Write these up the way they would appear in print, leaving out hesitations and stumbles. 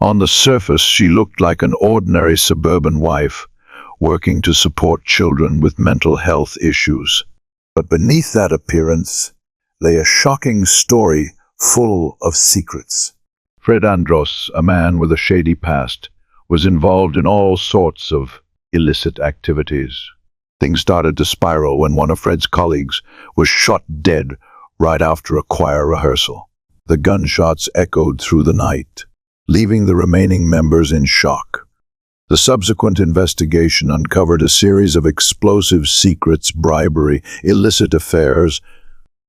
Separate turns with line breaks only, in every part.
On the surface, she looked like an ordinary suburban wife, working to support children with mental health issues. But beneath that appearance lay a shocking story full of secrets. Fred Andros, a man with a shady past, was involved in all sorts of illicit activities. Things started to spiral when one of Fred's colleagues was shot dead right after a choir rehearsal. The gunshots echoed through the night, leaving the remaining members in shock. The subsequent investigation uncovered a series of explosive secrets, bribery, illicit affairs,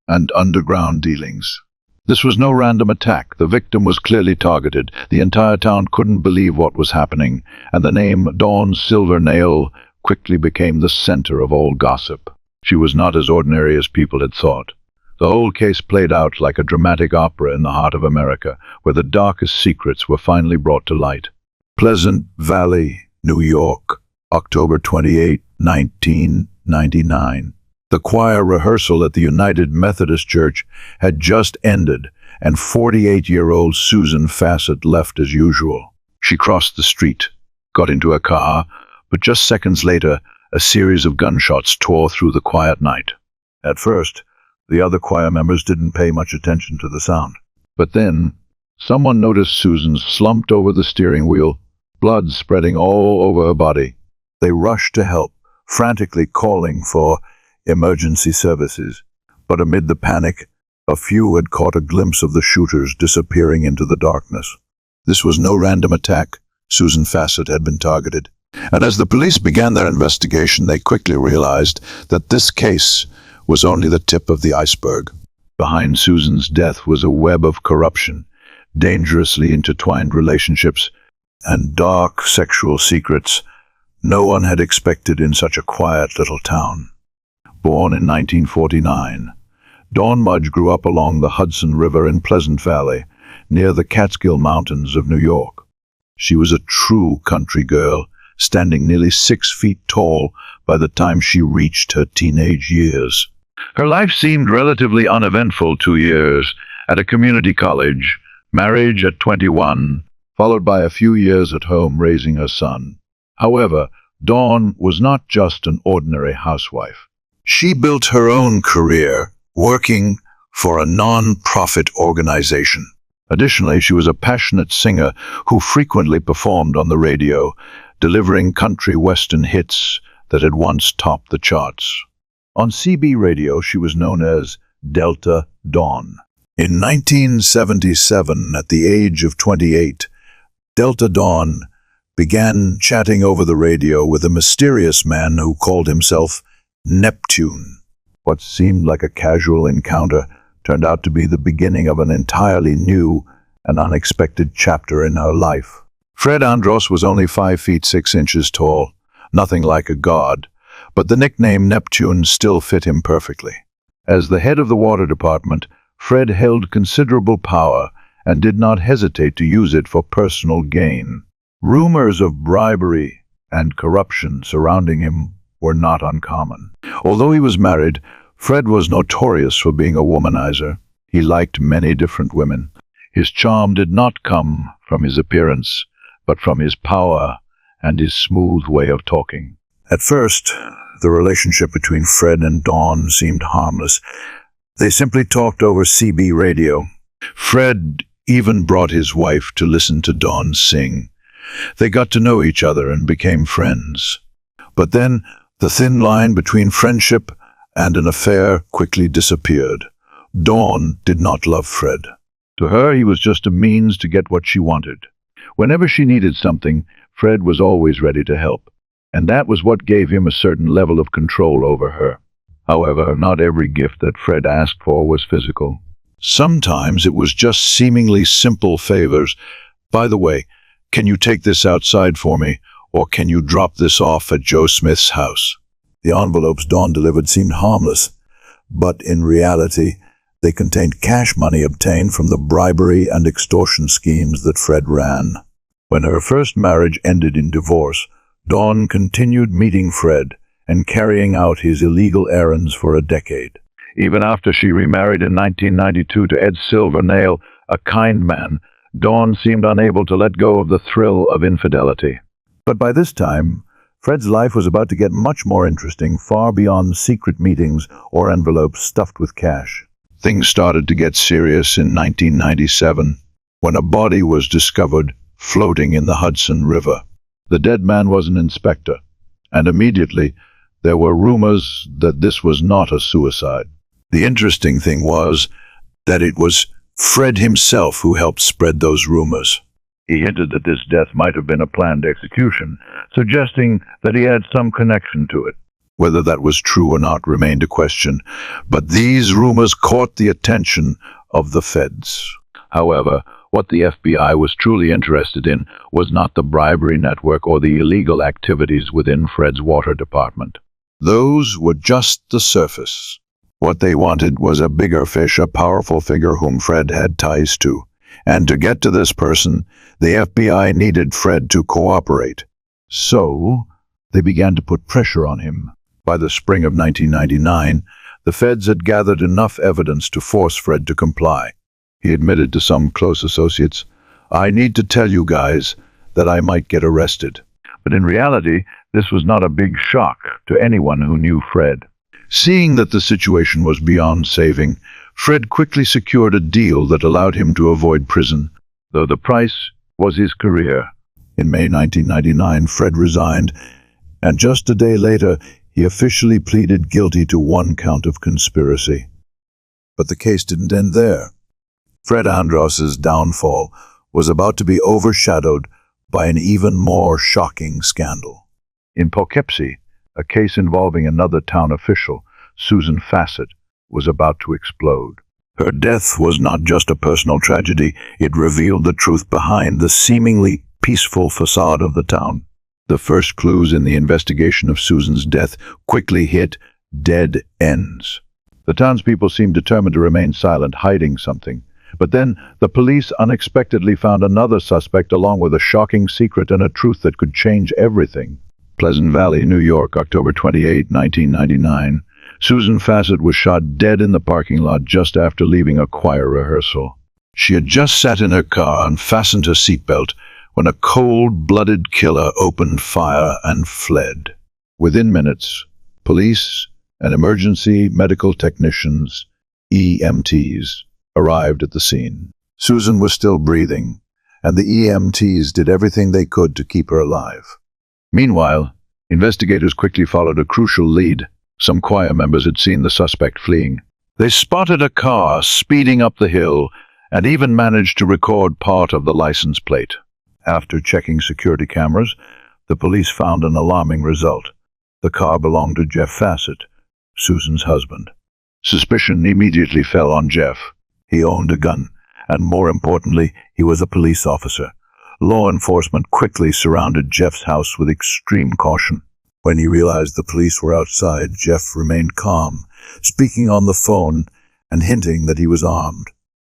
and underground dealings. This was no random attack. The victim was clearly targeted. The entire town couldn't believe what was happening, and the name Dawn Silvernail quickly became the center of all gossip. She was not as ordinary as people had thought. The whole case played out like a dramatic opera in the heart of America, where the darkest secrets were finally brought to light. Pleasant Valley, New York, October 28, 1999. The choir rehearsal at the United Methodist Church had just ended, and 48-year-old Susan Fassett left as usual. She crossed the street, got into a car, but just seconds later, a series of gunshots tore through the quiet night. At first, the other choir members didn't pay much attention to the sound. But then, someone noticed Susan slumped over the steering wheel, blood spreading all over her body. They rushed to help, frantically calling for emergency services. But amid the panic, a few had caught a glimpse of the shooters disappearing into the darkness. This was no random attack. Susan Fassett had been targeted. And as the police began their investigation, they quickly realized that this case was only the tip of the iceberg. Behind Susan's death was a web of corruption, dangerously intertwined relationships, and dark sexual secrets no one had expected in such a quiet little town. Born in 1949, Dawn Mudge grew up along the Hudson River in Pleasant Valley, near the Catskill Mountains of New York. She was a true country girl, standing nearly 6 feet tall by the time she reached her teenage years. Her life seemed relatively uneventful. 2 years at a community college, marriage at 21, followed by a few years at home raising her son. However, Dawn was not just an ordinary housewife. She built her own career, working for a non-profit organization. Additionally, she was a passionate singer who frequently performed on the radio, delivering country western hits that had once topped the charts. On CB radio, she was known as Delta Dawn. In 1977, at the age of 28, Delta Dawn began chatting over the radio with a mysterious man who called himself Neptune. What seemed like a casual encounter turned out to be the beginning of an entirely new and unexpected chapter in her life. Fred Andros was only 5 feet 6 inches tall, nothing like a god, but the nickname Neptune still fit him perfectly. As the head of the water department, Fred held considerable power and did not hesitate to use it for personal gain. Rumors of bribery and corruption surrounding him were not uncommon. Although he was married, Fred was notorious for being a womanizer. He liked many different women. His charm did not come from his appearance, but from his power and his smooth way of talking. At first, the relationship between Fred and Dawn seemed harmless. They simply talked over CB radio. Fred even brought his wife to listen to Dawn sing. They got to know each other and became friends. But then, the thin line between friendship and an affair quickly disappeared. Dawn did not love Fred. To her, he was just a means to get what she wanted. Whenever she needed something, Fred was always ready to help, and that was what gave him a certain level of control over her. However, not every gift that Fred asked for was physical. Sometimes it was just seemingly simple favors. By the way, can you take this outside for me? Or can you drop this off at Joe Smith's house? The envelopes Dawn delivered seemed harmless, but in reality, they contained cash money obtained from the bribery and extortion schemes that Fred ran. When her first marriage ended in divorce, Dawn continued meeting Fred and carrying out his illegal errands for a decade. Even after she remarried in 1992 to Ed Silvernail, a kind man, Dawn seemed unable to let go of the thrill of infidelity. But by this time, Fred's life was about to get much more interesting, far beyond secret meetings or envelopes stuffed with cash. Things started to get serious in 1997, when a body was discovered floating in the Hudson River. The dead man was an inspector, and immediately there were rumors that this was not a suicide. The interesting thing was that it was Fred himself who helped spread those rumors. He hinted that this death might have been a planned execution, suggesting that he had some connection to it. Whether that was true or not remained a question, but these rumors caught the attention of the feds. However, what the FBI was truly interested in was not the bribery network or the illegal activities within Fred's water department. Those were just the surface. What they wanted was a bigger fish, a powerful figure whom Fred had ties to. And to get to this person, the FBI needed Fred to cooperate. So, they began to put pressure on him. By the spring of 1999, the feds had gathered enough evidence to force Fred to comply. He admitted to some close associates, "I need to tell you guys that I might get arrested." But in reality, this was not a big shock to anyone who knew Fred. Seeing that the situation was beyond saving, Fred quickly secured a deal that allowed him to avoid prison, though the price was his career. In May 1999, Fred resigned, and just a day later, he officially pleaded guilty to 1 count of conspiracy. But the case didn't end there. Fred Andros's downfall was about to be overshadowed by an even more shocking scandal. In Poughkeepsie, a case involving another town official, Susan Fassett, was about to explode. Her death was not just a personal tragedy, it revealed the truth behind the seemingly peaceful facade of the town. The first clues in the investigation of Susan's death quickly hit dead ends. The townspeople seemed determined to remain silent, hiding something. But then the police unexpectedly found another suspect along with a shocking secret and a truth that could change everything. Pleasant Valley, New York, October 28, 1999. Susan Fassett was shot dead in the parking lot just after leaving a choir rehearsal. She had just sat in her car and fastened her seatbelt when a cold-blooded killer opened fire and fled. Within minutes, police and emergency medical technicians, EMTs, arrived at the scene. Susan was still breathing, and the EMTs did everything they could to keep her alive. Meanwhile, investigators quickly followed a crucial lead. Some choir members had seen the suspect fleeing. They spotted a car speeding up the hill and even managed to record part of the license plate. After checking security cameras, the police found an alarming result. The car belonged to Jeff Fassett, Susan's husband. Suspicion immediately fell on Jeff. He owned a gun, and more importantly, he was a police officer. Law enforcement quickly surrounded Jeff's house with extreme caution. When he realized the police were outside, Jeff remained calm, speaking on the phone and hinting that he was armed.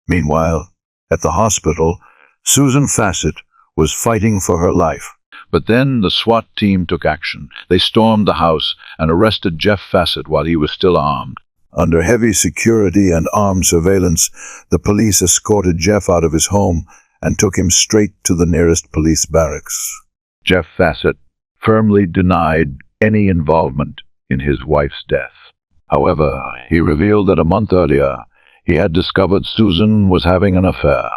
Meanwhile, at the hospital, Susan Fassett was fighting for her life. But then the SWAT team took action. They stormed the house and arrested Jeff Fassett while he was still armed. Under heavy security and armed surveillance, the police escorted Jeff out of his home and took him straight to the nearest police barracks. Jeff Fassett firmly denied any involvement in his wife's death. However, he revealed that a month earlier, he had discovered Susan was having an affair,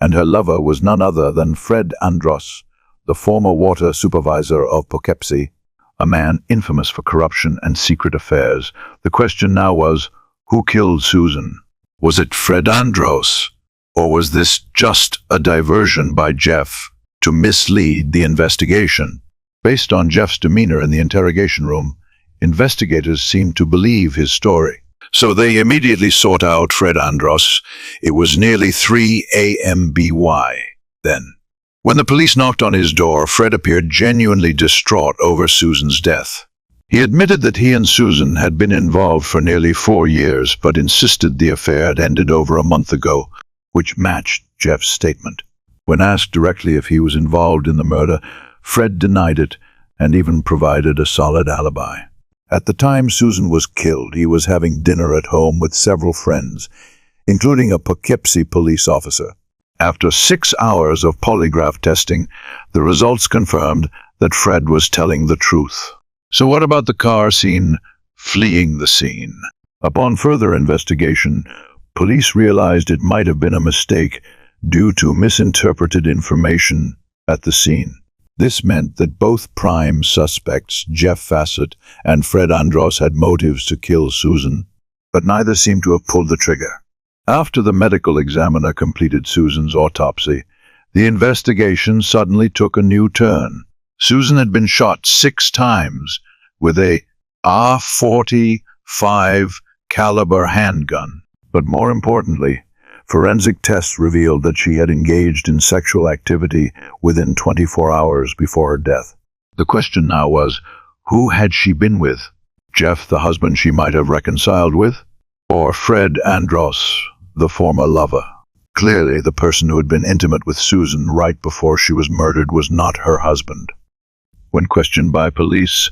and her lover was none other than Fred Andros, the former water supervisor of Poughkeepsie, a man infamous for corruption and secret affairs. The question now was, who killed Susan? Was it Fred Andros? Or was this just a diversion by Jeff to mislead the investigation? Based on Jeff's demeanor in the interrogation room, investigators seemed to believe his story. So they immediately sought out Fred Andros. It was nearly 3 a.m. BY then. When the police knocked on his door, Fred appeared genuinely distraught over Susan's death. He admitted that he and Susan had been involved for nearly 4 years, but insisted the affair had ended over a month ago, which matched Jeff's statement. When asked directly if he was involved in the murder, Fred denied it and even provided a solid alibi. At the time Susan was killed, he was having dinner at home with several friends, including a Poughkeepsie police officer. After 6 hours of polygraph testing, the results confirmed that Fred was telling the truth. So what about the car seen fleeing the scene? Upon further investigation, police realized it might have been a mistake due to misinterpreted information at the scene. This meant that both prime suspects, Jeff Fassett and Fred Andros, had motives to kill Susan, but neither seemed to have pulled the trigger. After the medical examiner completed Susan's autopsy, the investigation suddenly took a new turn. Susan had been shot 6 times with a .45 caliber handgun. But more importantly, forensic tests revealed that she had engaged in sexual activity within 24 hours before her death. The question now was, who had she been with? Jeff, the husband she might have reconciled with? Or Fred Andros, the former lover? Clearly, the person who had been intimate with Susan right before she was murdered was not her husband. When questioned by police,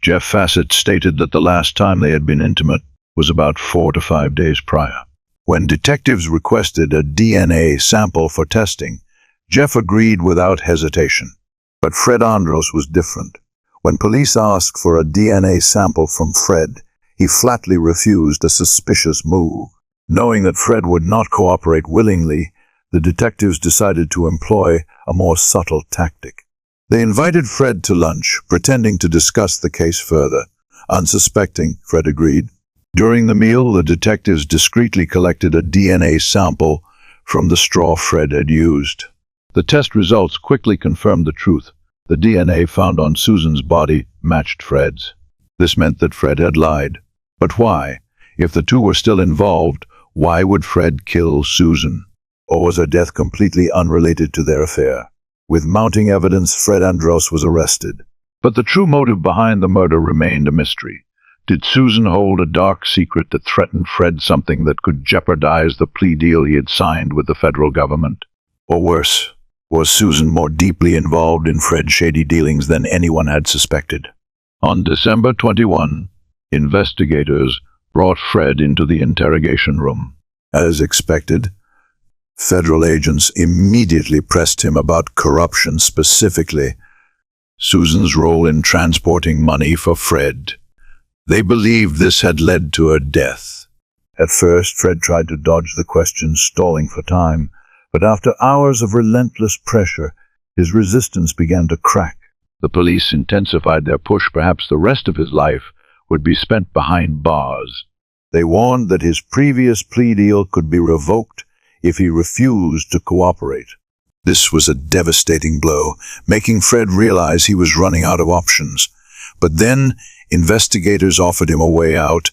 Jeff Fassett stated that the last time they had been intimate was about 4 to 5 days prior. When detectives requested a DNA sample for testing, Jeff agreed without hesitation. But Fred Andros was different. When police asked for a DNA sample from Fred, he flatly refused, a suspicious move. Knowing that Fred would not cooperate willingly, the detectives decided to employ a more subtle tactic. They invited Fred to lunch, pretending to discuss the case further. Unsuspecting, Fred agreed. During the meal, the detectives discreetly collected a DNA sample from the straw Fred had used. The test results quickly confirmed the truth. The DNA found on Susan's body matched Fred's. This meant that Fred had lied. But why? If the two were still involved, why would Fred kill Susan? Or was her death completely unrelated to their affair? With mounting evidence, Fred Andros was arrested. But the true motive behind the murder remained a mystery. Did Susan hold a dark secret that threatened Fred, something that could jeopardize the plea deal he had signed with the federal government? Or worse, was Susan more deeply involved in Fred's shady dealings than anyone had suspected? On December 21, investigators brought Fred into the interrogation room. As expected, federal agents immediately pressed him about corruption, specifically Susan's role in transporting money for Fred. They believed this had led to her death. At first, Fred tried to dodge the questions, stalling for time, but after hours of relentless pressure, his resistance began to crack. The police intensified their push. Perhaps the rest of his life would be spent behind bars. They warned that his previous plea deal could be revoked if he refused to cooperate. This was a devastating blow, making Fred realize he was running out of options. But then, investigators offered him a way out.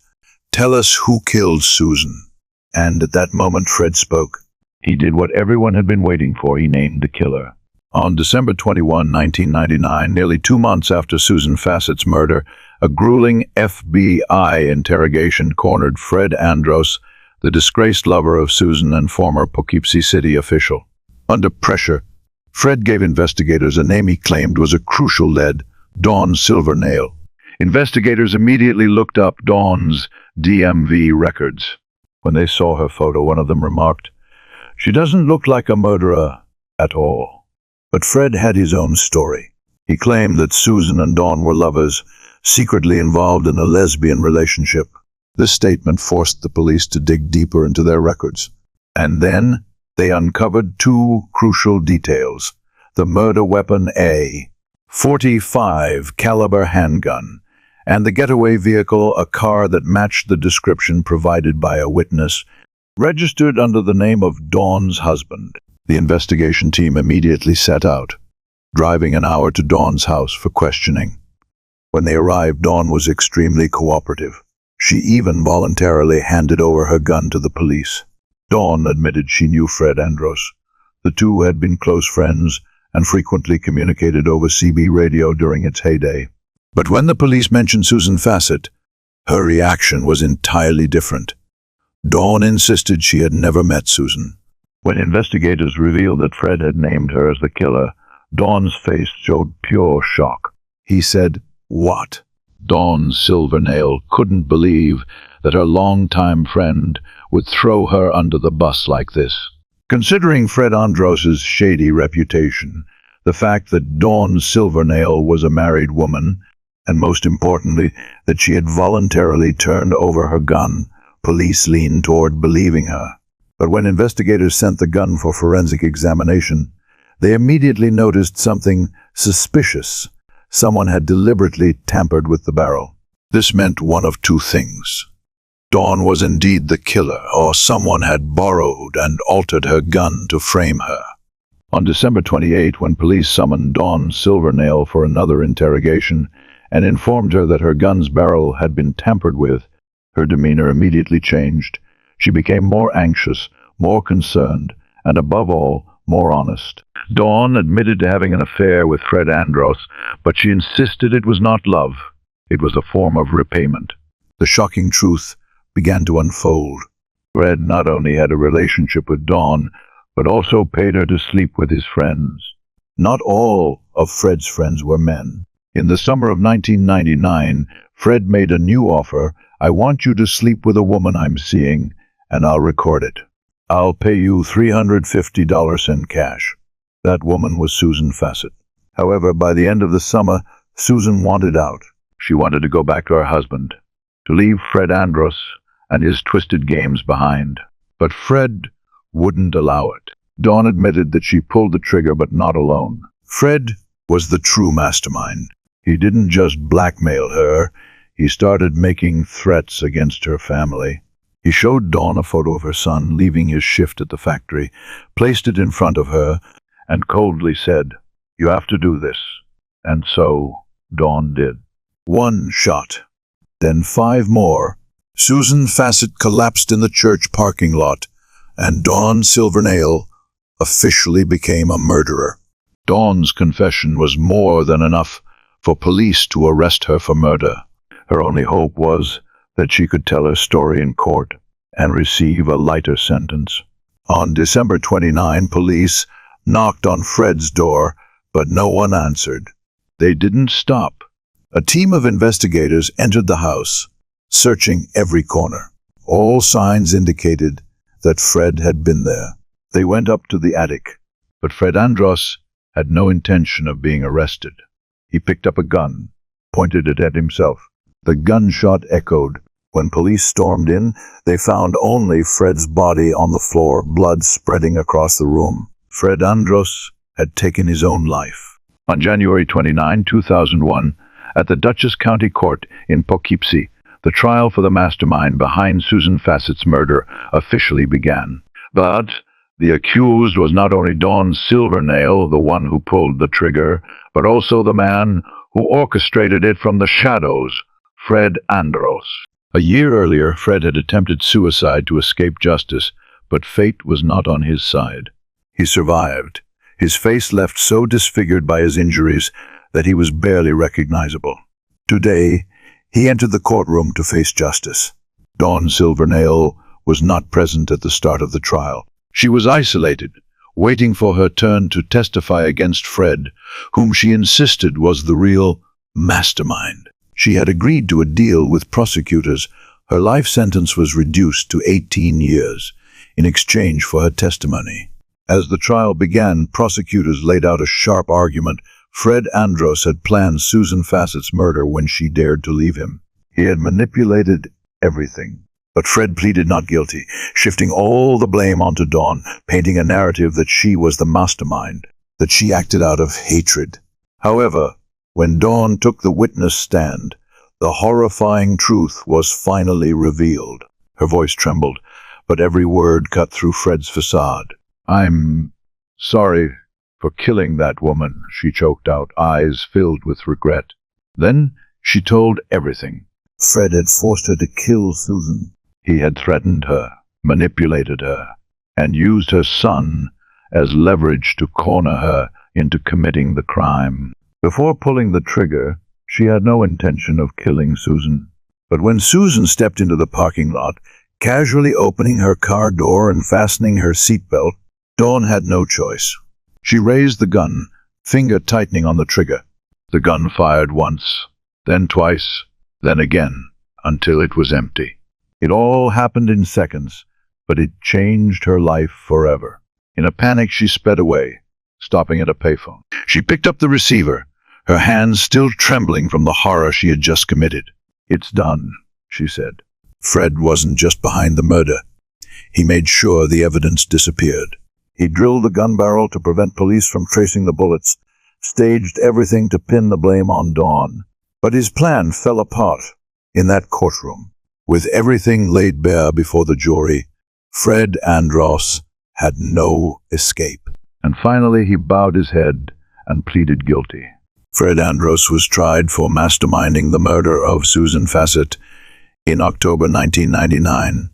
"Tell us who killed Susan." And at that moment, Fred spoke. He did what everyone had been waiting for. He named the killer. On December 21, 1999, nearly 2 months after Susan Fassett's murder, a grueling FBI interrogation cornered Fred Andros, the disgraced lover of Susan and former Poughkeepsie City official. Under pressure, Fred gave investigators a name he claimed was a crucial lead: Dawn Silvernail. Investigators immediately looked up Dawn's DMV records. When they saw her photo, one of them remarked, "She doesn't look like a murderer at all." But Fred had his own story. He claimed that Susan and Dawn were lovers, secretly involved in a lesbian relationship. This statement forced the police to dig deeper into their records. And then they uncovered 2 crucial details: the murder weapon, a .45 caliber handgun, and the getaway vehicle, a car that matched the description provided by a witness, registered under the name of Dawn's husband. The investigation team immediately set out, driving an hour to Dawn's house for questioning. When they arrived, Dawn was extremely cooperative. She even voluntarily handed over her gun to the police. Dawn admitted she knew Fred Andros. The two had been close friends and frequently communicated over CB radio during its heyday. But when the police mentioned Susan Fassett, her reaction was entirely different. Dawn insisted she had never met Susan. When investigators revealed that Fred had named her as the killer, Dawn's face showed pure shock. He said, "What?" Dawn Silvernail couldn't believe that her longtime friend would throw her under the bus like this. Considering Fred Andros's shady reputation, the fact that Dawn Silvernail was a married woman, and most importantly, that she had voluntarily turned over her gun, police leaned toward believing her. But when investigators sent the gun for forensic examination, they immediately noticed something suspicious. Someone had deliberately tampered with the barrel. This meant one of two things. Dawn was indeed the killer, or someone had borrowed and altered her gun to frame her. On December 28, when police summoned Dawn Silvernail for another interrogation and informed her that her gun's barrel had been tampered with, her demeanor immediately changed. She became more anxious, more concerned, and above all, more honest. Dawn admitted to having an affair with Fred Andros, but she insisted it was not love. It was a form of repayment. The shocking truth began to unfold. Fred not only had a relationship with Dawn, but also paid her to sleep with his friends. Not all of Fred's friends were men. In the summer of 1999, Fred made a new offer. "I want you to sleep with a woman I'm seeing, and I'll record it. I'll pay you $350 in cash." That woman was Susan Fassett. However, by the end of the summer, Susan wanted out. She wanted to go back to her husband, to leave Fred Andros and his twisted games behind. But Fred wouldn't allow it. Dawn admitted that she pulled the trigger, but not alone. Fred was the true mastermind. He didn't just blackmail her, he started making threats against her family. He showed Dawn a photo of her son leaving his shift at the factory, placed it in front of her, and coldly said, "You have to do this." And so Dawn did. One shot, then 5 more. Susan Fassett collapsed in the church parking lot, and Dawn Silvernail officially became a murderer. Dawn's confession was more than enough for police to arrest her for murder. Her only hope was that she could tell her story in court and receive a lighter sentence. On December 29, police knocked on Fred's door, but no one answered. They didn't stop. A team of investigators entered the house, searching every corner. All signs indicated that Fred had been there. They went up to the attic, but Fred Andros had no intention of being arrested. He picked up a gun, pointed it at himself. The gunshot echoed. When police stormed in, they found only Fred's body on the floor, blood spreading across the room. Fred Andros had taken his own life. On January 29, 2001, at the Dutchess County Court in Poughkeepsie, the trial for the mastermind behind Susan Fassett's murder officially began. But the accused was not only Dawn Silvernail, the one who pulled the trigger, but also the man who orchestrated it from the shadows, Fred Andros. A year earlier, Fred had attempted suicide to escape justice, but fate was not on his side. He survived, his face left so disfigured by his injuries that he was barely recognizable. Today, he entered the courtroom to face justice. Dawn Silvernail was not present at the start of the trial. She was isolated, waiting for her turn to testify against Fred, whom she insisted was the real mastermind. She had agreed to a deal with prosecutors. Her life sentence was reduced to 18 years in exchange for her testimony. As the trial began, prosecutors laid out a sharp argument. Fred Andros had planned Susan Fassett's murder when she dared to leave him. He had manipulated everything. But Fred pleaded not guilty, shifting all the blame onto Dawn, painting a narrative that she was the mastermind, that she acted out of hatred. However, when Dawn took the witness stand, the horrifying truth was finally revealed. Her voice trembled, but every word cut through Fred's facade. "I'm sorry for killing that woman," she choked out, eyes filled with regret. Then she told everything. Fred had forced her to kill Susan. He had threatened her, manipulated her, and used her son as leverage to corner her into committing the crime. Before pulling the trigger, she had no intention of killing Susan. But when Susan stepped into the parking lot, casually opening her car door and fastening her seatbelt, Dawn had no choice. She raised the gun, finger tightening on the trigger. The gun fired once, then twice, then again, until it was empty. It all happened in seconds, but it changed her life forever. In a panic, she sped away, stopping at a payphone. She picked up the receiver, her hands still trembling from the horror she had just committed. "It's done," she said. Fred wasn't just behind the murder. He made sure the evidence disappeared. He drilled the gun barrel to prevent police from tracing the bullets, staged everything to pin the blame on Dawn. But his plan fell apart in that courtroom. With everything laid bare before the jury, Fred Andros had no escape. And finally he bowed his head and pleaded guilty. Fred Andros was tried for masterminding the murder of Susan Fassett in October 1999,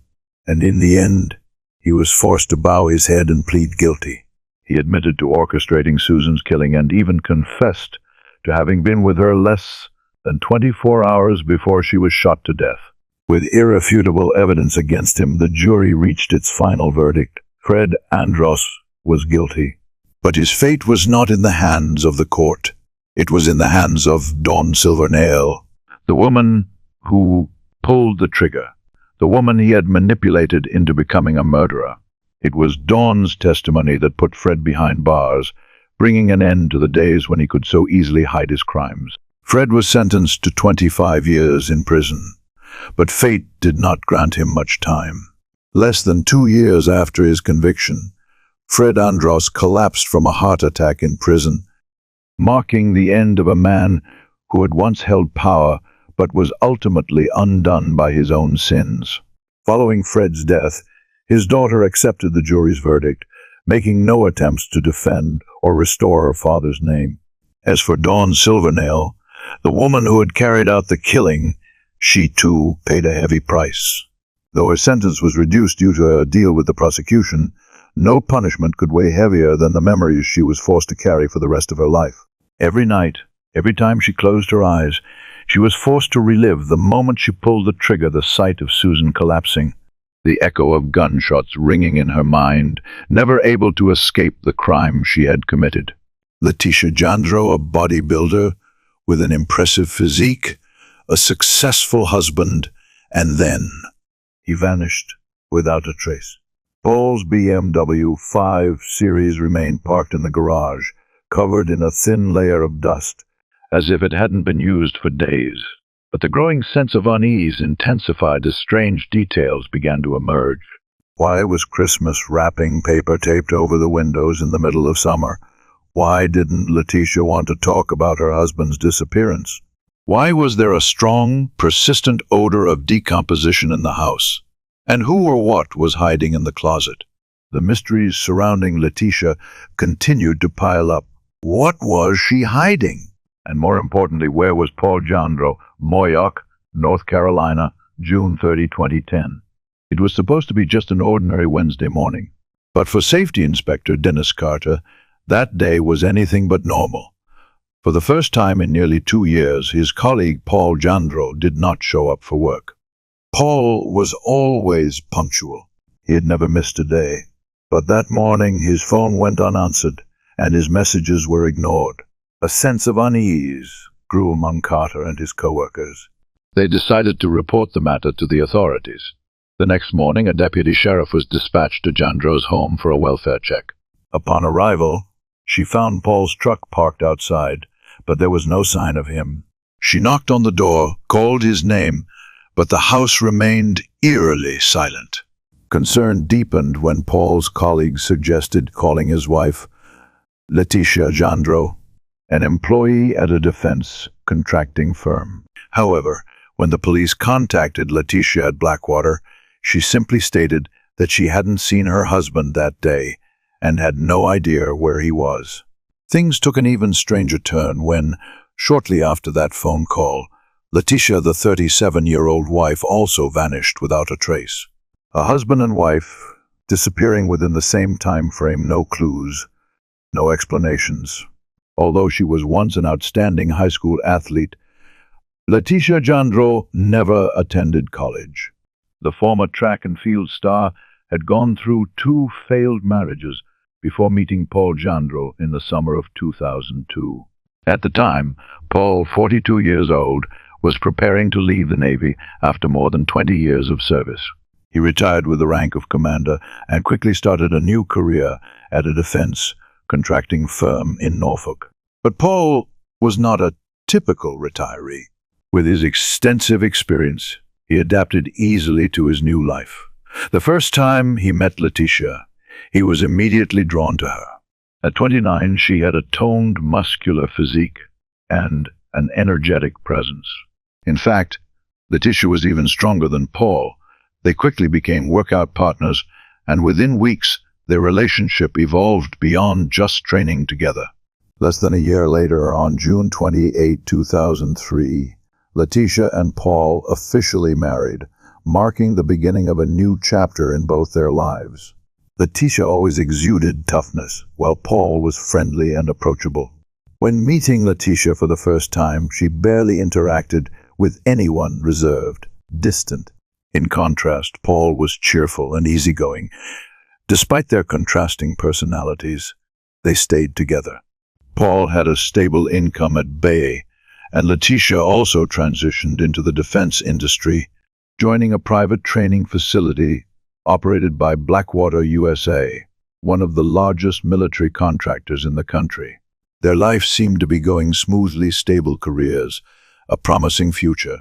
and in the end, he was forced to bow his head and plead guilty. He admitted to orchestrating Susan's killing and even confessed to having been with her less than 24 hours before she was shot to death. With irrefutable evidence against him, the jury reached its final verdict. Fred Andros was guilty. But his fate was not in the hands of the court. It was in the hands of Dawn Silvernail, the woman who pulled the trigger, the woman he had manipulated into becoming a murderer. It was Dawn's testimony that put Fred behind bars, bringing an end to the days when he could so easily hide his crimes. Fred was sentenced to 25 years in prison, but fate did not grant him much time. Less than 2 years after his conviction, Fred Andros collapsed from a heart attack in prison, marking the end of a man who had once held power but was ultimately undone by his own sins. Following Fred's death, his daughter accepted the jury's verdict, making no attempts to defend or restore her father's name. As for Dawn Silvernail, the woman who had carried out the killing, she too paid a heavy price. Though her sentence was reduced due to a deal with the prosecution, no punishment could weigh heavier than the memories she was forced to carry for the rest of her life. Every night, every time she closed her eyes, she was forced to relive the moment she pulled the trigger, the sight of Susan collapsing, the echo of gunshots ringing in her mind, never able to escape the crime she had committed. Letitia Jandro, a bodybuilder with an impressive physique, a successful husband, and then he vanished without a trace. Paul's BMW 5 Series remained parked in the garage, covered in a thin layer of dust, as if it hadn't been used for days. But the growing sense of unease intensified as strange details began to emerge. Why was Christmas wrapping paper taped over the windows in the middle of summer? Why didn't Letitia want to talk about her husband's disappearance? Why was there a strong, persistent odor of decomposition in the house? And who or what was hiding in the closet? The mysteries surrounding Letitia continued to pile up. What was she hiding? And more importantly, where was Paul Jandro, Moyock, North Carolina, June 30, 2010? It was supposed to be just an ordinary Wednesday morning. But for Safety Inspector Dennis Carter, that day was anything but normal. For the first time in nearly 2 years, his colleague Paul Jandro did not show up for work. Paul was always punctual. He had never missed a day. But that morning, his phone went unanswered, and his messages were ignored. A sense of unease grew among Carter and his co-workers. They decided to report the matter to the authorities. The next morning, a deputy sheriff was dispatched to Jandro's home for a welfare check. Upon arrival, she found Paul's truck parked outside, but there was no sign of him. She knocked on the door, called his name, but the house remained eerily silent. Concern deepened when Paul's colleagues suggested calling his wife, Letitia Jandro, an employee at a defense contracting firm. However, when the police contacted Letitia at Blackwater, she simply stated that she hadn't seen her husband that day and had no idea where he was. Things took an even stranger turn when, shortly after that phone call, Letitia, the 37-year-old wife, also vanished without a trace. A husband and wife disappearing within the same time frame, no clues, no explanations. Although she was once an outstanding high school athlete, Letitia Jandro never attended college. The former track and field star had gone through 2 failed marriages before meeting Paul Jandro in the summer of 2002. At the time, Paul, 42 years old, was preparing to leave the Navy after more than 20 years of service. He retired with the rank of commander and quickly started a new career at a defense contracting firm in Norfolk. But Paul was not a typical retiree. With his extensive experience, he adapted easily to his new life. The first time he met Letitia, he was immediately drawn to her. At 29, she had a toned, muscular physique and an energetic presence. In fact, Letitia was even stronger than Paul. They quickly became workout partners, and within weeks, their relationship evolved beyond just training together. Less than a year later, on June 28, 2003, Letitia and Paul officially married, marking the beginning of a new chapter in both their lives. Letitia always exuded toughness, while Paul was friendly and approachable. When meeting Letitia for the first time, she barely interacted with anyone, reserved, distant. In contrast, Paul was cheerful and easygoing. Despite their contrasting personalities, they stayed together. Paul had a stable income at Bay, and Letitia also transitioned into the defense industry, joining a private training facility operated by Blackwater USA, one of the largest military contractors in the country. Their life seemed to be going smoothly, stable careers, a promising future.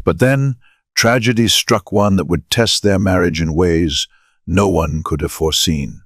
But then, tragedy struck, one that would test their marriage in ways no one could have foreseen.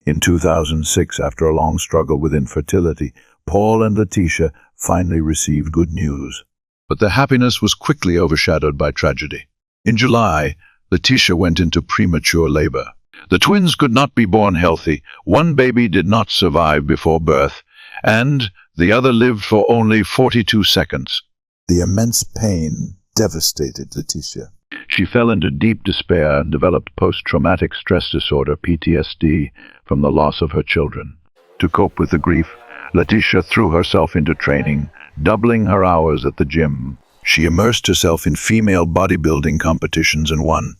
In 2006, after a long struggle with infertility, Paul and Letitia finally received good news. But their happiness was quickly overshadowed by tragedy. In July, Letitia went into premature labor. The twins could not be born healthy. One baby did not survive before birth, and the other lived for only 42 seconds.
The immense pain devastated Letitia.
She fell into deep despair and developed post-traumatic stress disorder, PTSD, from the loss of her children. To cope with the grief, Letitia threw herself into training, doubling her hours at the gym. She immersed herself in female bodybuilding competitions and won,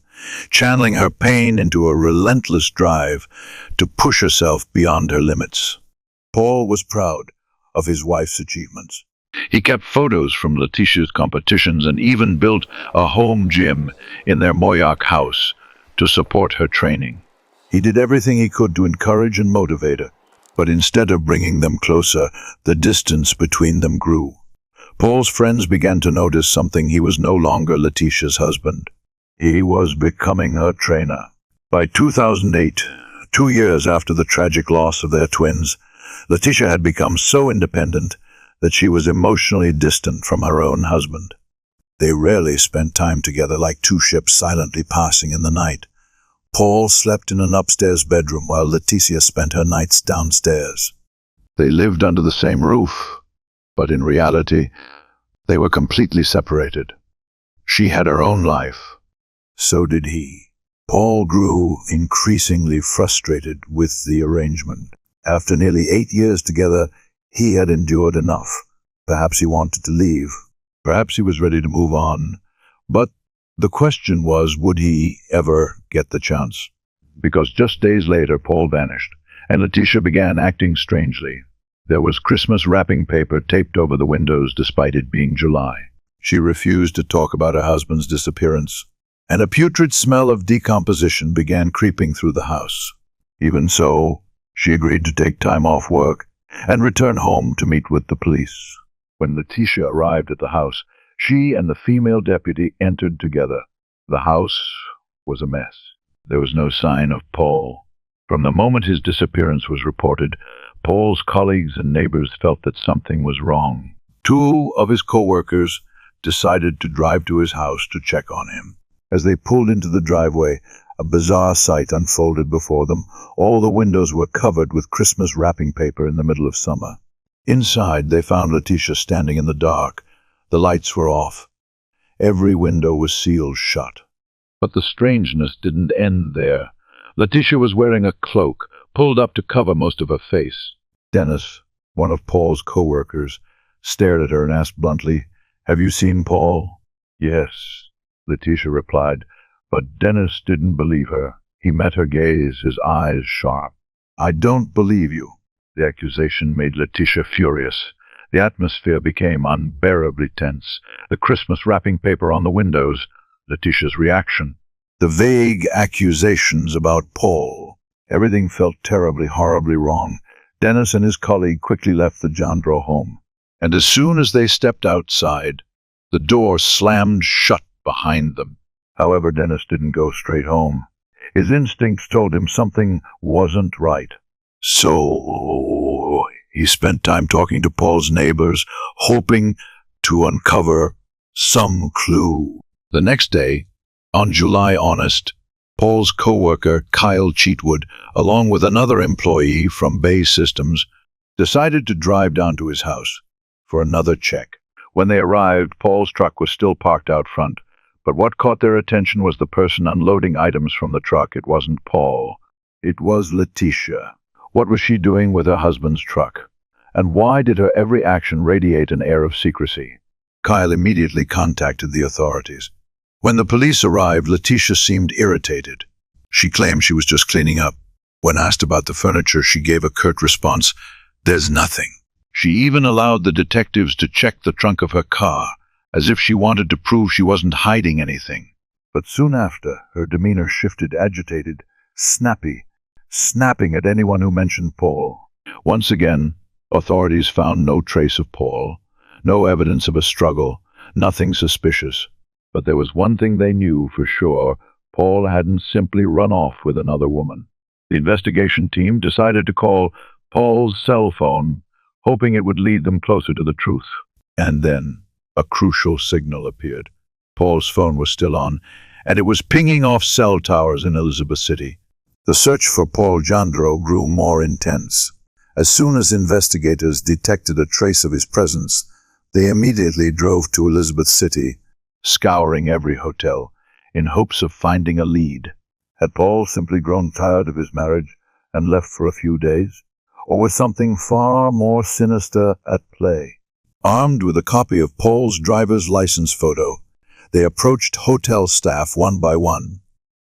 channeling her pain into a relentless drive to push herself beyond her limits. Paul was proud of his wife's achievements. He kept photos from Letitia's competitions and even built a home gym in their Moyoc house to support her training. He did everything he could to encourage and motivate her, but instead of bringing them closer, the distance between them grew. Paul's friends began to notice something. He was no longer Letitia's husband. He was becoming her trainer. By 2008, 2 years after the tragic loss of their twins, Letitia had become so independent that she was emotionally distant from her own husband. They rarely spent time together, like two ships silently passing in the night. Paul slept in an upstairs bedroom while Letitia spent her nights downstairs. They lived under the same roof, but in reality, they were completely separated. She had her own life. So did he. Paul grew increasingly frustrated with the arrangement. After nearly 8 years together, he had endured enough. Perhaps he wanted to leave. Perhaps he was ready to move on. But the question was, would he ever get the chance? Because just days later, Paul vanished, and Letitia began acting strangely. There was Christmas wrapping paper taped over the windows despite it being July. She refused to talk about her husband's disappearance, and a putrid smell of decomposition began creeping through the house. Even so, she agreed to take time off work and return home to meet with the police. When Letitia arrived at the house, she and the female deputy entered together. The house was a mess. There was no sign of Paul. From the moment his disappearance was reported, Paul's colleagues and neighbors felt that something was wrong. 2 of his co-workers decided to drive to his house to check on him. As they pulled into the driveway, a bizarre sight unfolded before them. All the windows were covered with Christmas wrapping paper in the middle of summer. Inside, they found Letitia standing in the dark. The lights were off. Every window was sealed shut. But the strangeness didn't end there. Letitia was wearing a cloak, pulled up to cover most of her face. Dennis, one of Paul's co-workers, stared at her and asked bluntly, "Have you seen Paul?" "Yes," Letitia replied, but Dennis didn't believe her. He met her gaze, his eyes sharp. "I don't believe you." The accusation made Letitia furious. The atmosphere became unbearably tense. The Christmas wrapping paper on the windows, Letitia's reaction. The vague accusations about Paul. Everything felt terribly, horribly wrong. Dennis and his colleague quickly left the Jandro home. And as soon as they stepped outside, the door slammed shut behind them. However, Dennis didn't go straight home. His instincts told him something wasn't right. So he spent time talking to Paul's neighbors, hoping to uncover some clue. The next day, on July Honest, Paul's co-worker, Kyle Cheatwood, along with another employee from Bay Systems, decided to drive down to his house for another check. When they arrived, Paul's truck was still parked out front, but what caught their attention was the person unloading items from the truck. It wasn't Paul. It was Letitia. What was she doing with her husband's truck? And why did her every action radiate an air of secrecy? Kyle immediately contacted the authorities. When the police arrived, Letitia seemed irritated. She claimed she was just cleaning up. When asked about the furniture, she gave a curt response, "There's nothing." She even allowed the detectives to check the trunk of her car, as if she wanted to prove she wasn't hiding anything. But soon after, her demeanor shifted, agitated, snappy, snapping at anyone who mentioned Paul. Once again, authorities found no trace of Paul, no evidence of a struggle, nothing suspicious. But there was one thing they knew for sure: Paul hadn't simply run off with another woman. The investigation team decided to call Paul's cell phone, hoping it would lead them closer to the truth. And then a crucial signal appeared. Paul's phone was still on, and it was pinging off cell towers in Elizabeth City. The search for Paul Jandro grew more intense. As soon as investigators detected a trace of his presence, they immediately drove to Elizabeth City, scouring every hotel in hopes of finding a lead. Had Paul simply grown tired of his marriage and left for a few days? Or was something far more sinister at play? Armed with a copy of Paul's driver's license photo, they approached hotel staff one by one,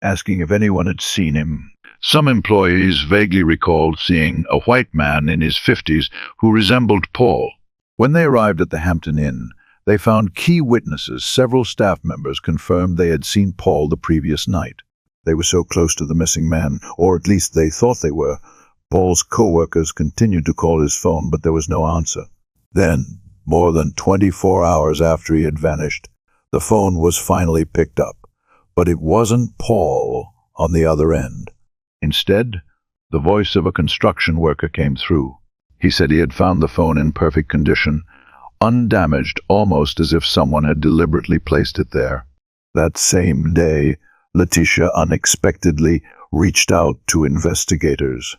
asking if anyone had seen him. Some employees vaguely recalled seeing a white man in his 50s who resembled Paul. When they arrived at the Hampton Inn, they found key witnesses. Several staff members confirmed they had seen Paul the previous night. They were so close to the missing man, or at least they thought they were. Paul's co-workers continued to call his phone, but there was no answer. Then, more than 24 hours after he had vanished, the phone was finally picked up. But it wasn't Paul on the other end. Instead, the voice of a construction worker came through. He said he had found the phone in perfect condition, undamaged, almost as if someone had deliberately placed it there. That same day, Letitia unexpectedly reached out to investigators.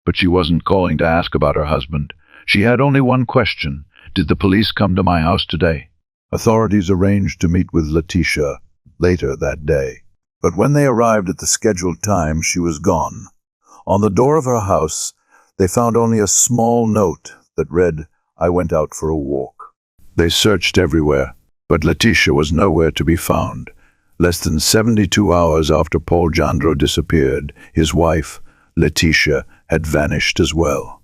But she wasn't calling to ask about her husband. She had only one question: did the police come to my house today? Authorities arranged to meet with Letitia later that day. But when they arrived at the scheduled time, she was gone. On the door of her house, they found only a small note that read, "I went out for a walk." They searched everywhere, but Letitia was nowhere to be found. Less than 72 hours after Paul Jandro disappeared, his wife, Letitia, had vanished as well.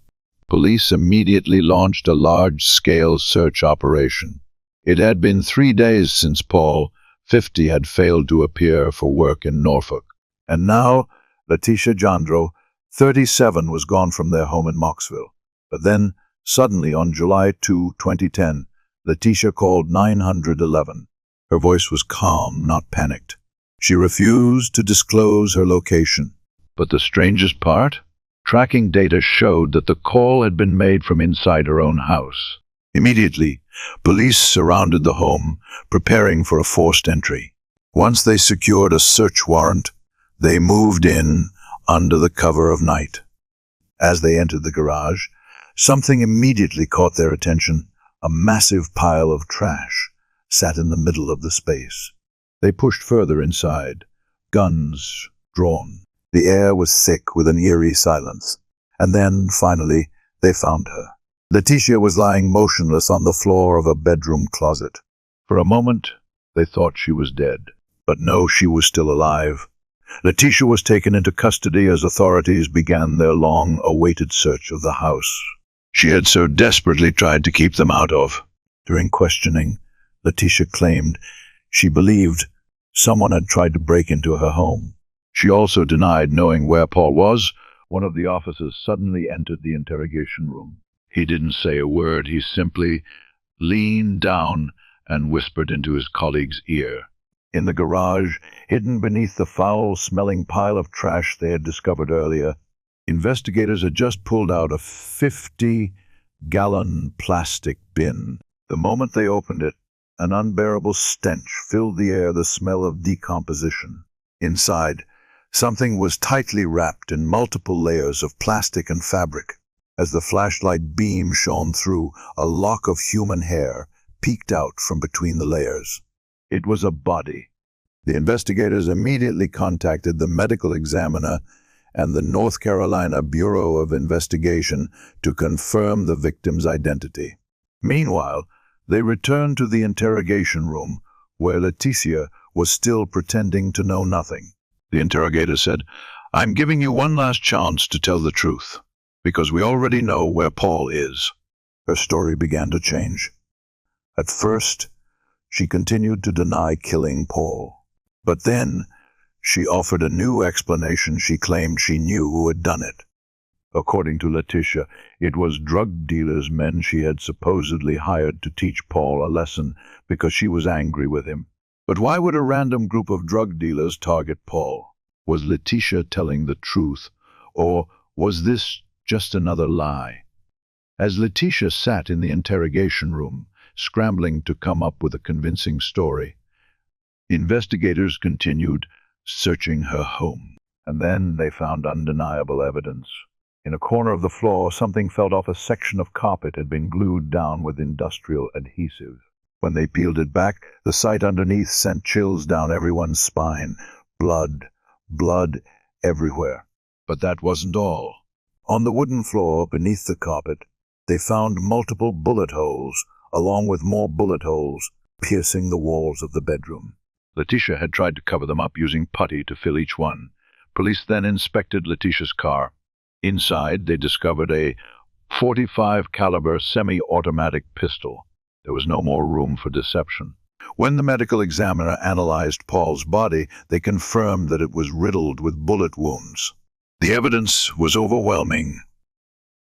Police immediately launched a large-scale search operation. It had been 3 days since Paul, 50, had failed to appear for work in Norfolk. And now, Letitia Jandro, 37, was gone from their home in Moxville. But then, suddenly, on July 2, 2010, Letitia called 911. Her voice was calm, not panicked. She refused to disclose her location. But the strangest part? Tracking data showed that the call had been made from inside her own house. Immediately, police surrounded the home, preparing for a forced entry. Once they secured a search warrant, they moved in under the cover of night. As they entered the garage, something immediately caught their attention. A massive pile of trash sat in the middle of the space. They pushed further inside, guns drawn. The air was thick with an eerie silence. And then, finally, they found her. Letitia was lying motionless on the floor of a bedroom closet. For a moment, they thought she was dead. But no, she was still alive. Letitia was taken into custody as authorities began their long-awaited search of the house she had so desperately tried to keep them out of. During questioning, Letitia claimed she believed Someone had tried to break into her home. She also denied knowing where Paul was. One of the officers suddenly entered the interrogation room. He didn't say a word. He simply leaned down and whispered into his colleague's ear. In the garage, hidden beneath the foul-smelling pile of trash they had discovered earlier, investigators had just pulled out a 50-gallon plastic bin. The moment they opened it, an unbearable stench filled the air, the smell of decomposition. Inside, something was tightly wrapped in multiple layers of plastic and fabric. As the flashlight beam shone through, a lock of human hair peeked out from between the layers. It was a body. The investigators immediately contacted the medical examiner and the North Carolina Bureau of Investigation to confirm the victim's identity. Meanwhile, they returned to the interrogation room, where Leticia was still pretending to know nothing. The interrogator said, "I'm giving you one last chance to tell the truth, because we already know where Paul is." Her story began to change. At first, she continued to deny killing Paul. But then, she offered a new explanation. She claimed she knew who had done it. According to Leticia, it was drug dealers' men she had supposedly hired to teach Paul a lesson because she was angry with him. But why would a random group of drug dealers target Paul? Was Leticia telling the truth, or was this just another lie? As Leticia sat in the interrogation room, scrambling to come up with a convincing story, investigators continued searching her home. And then they found undeniable evidence. In a corner of the floor, something felt off. A section of carpet had been glued down with industrial adhesive. When they peeled it back, the sight underneath sent chills down everyone's spine. Blood everywhere. But that wasn't all. On the wooden floor beneath the carpet, they found multiple bullet holes, along with more bullet holes piercing the walls of the bedroom. Leticia had tried to cover them up using putty to fill each one. Police then inspected Leticia's car. Inside, they discovered a .45 caliber semi-automatic pistol. There was no more room for deception. When the medical examiner analyzed Paul's body, they confirmed that it was riddled with bullet wounds. The evidence was overwhelming.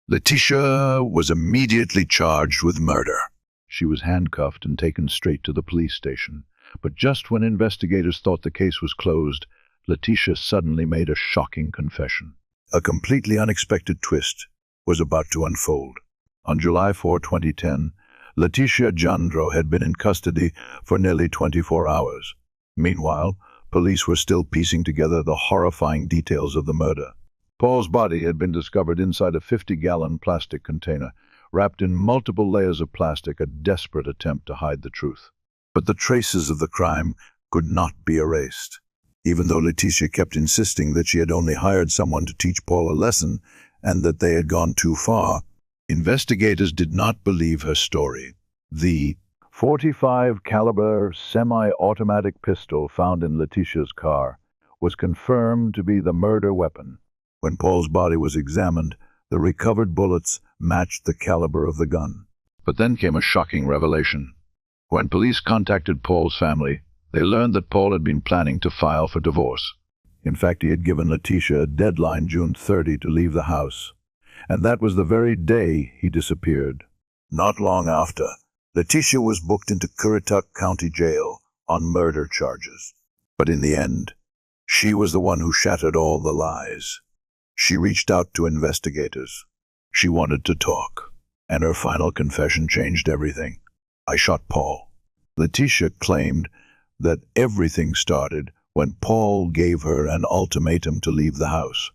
Leticia was immediately charged with murder. She was handcuffed and taken straight to the police station. But just when investigators thought the case was closed, Leticia suddenly made a shocking confession. A completely unexpected twist was about to unfold. On July 4, 2010, Leticia Andros had been in custody for nearly 24 hours. Meanwhile, police were still piecing together the horrifying details of the murder. Paul's body had been discovered inside a 50-gallon plastic container, wrapped in multiple layers of plastic, a desperate attempt to hide the truth. But the traces of the crime could not be erased. Even though Leticia kept insisting that she had only hired someone to teach Paul a lesson and that they had gone too far, investigators did not believe her story. The .45 caliber semi-automatic pistol found in Leticia's car was confirmed to be the murder weapon. When Paul's body was examined, the recovered bullets matched the caliber of the gun. But then came a shocking revelation. When police contacted Paul's family, they learned that Paul had been planning to file for divorce. In fact, he had given Leticia a deadline, June 30, to leave the house. And that was the very day he disappeared. Not long after, Leticia was booked into Currituck County Jail on murder charges. But in the end, she was the one who shattered all the lies. She reached out to investigators. She wanted to talk, and her final confession changed everything. "I shot Paul." Leticia claimed that everything started when Paul gave her an ultimatum to leave the house.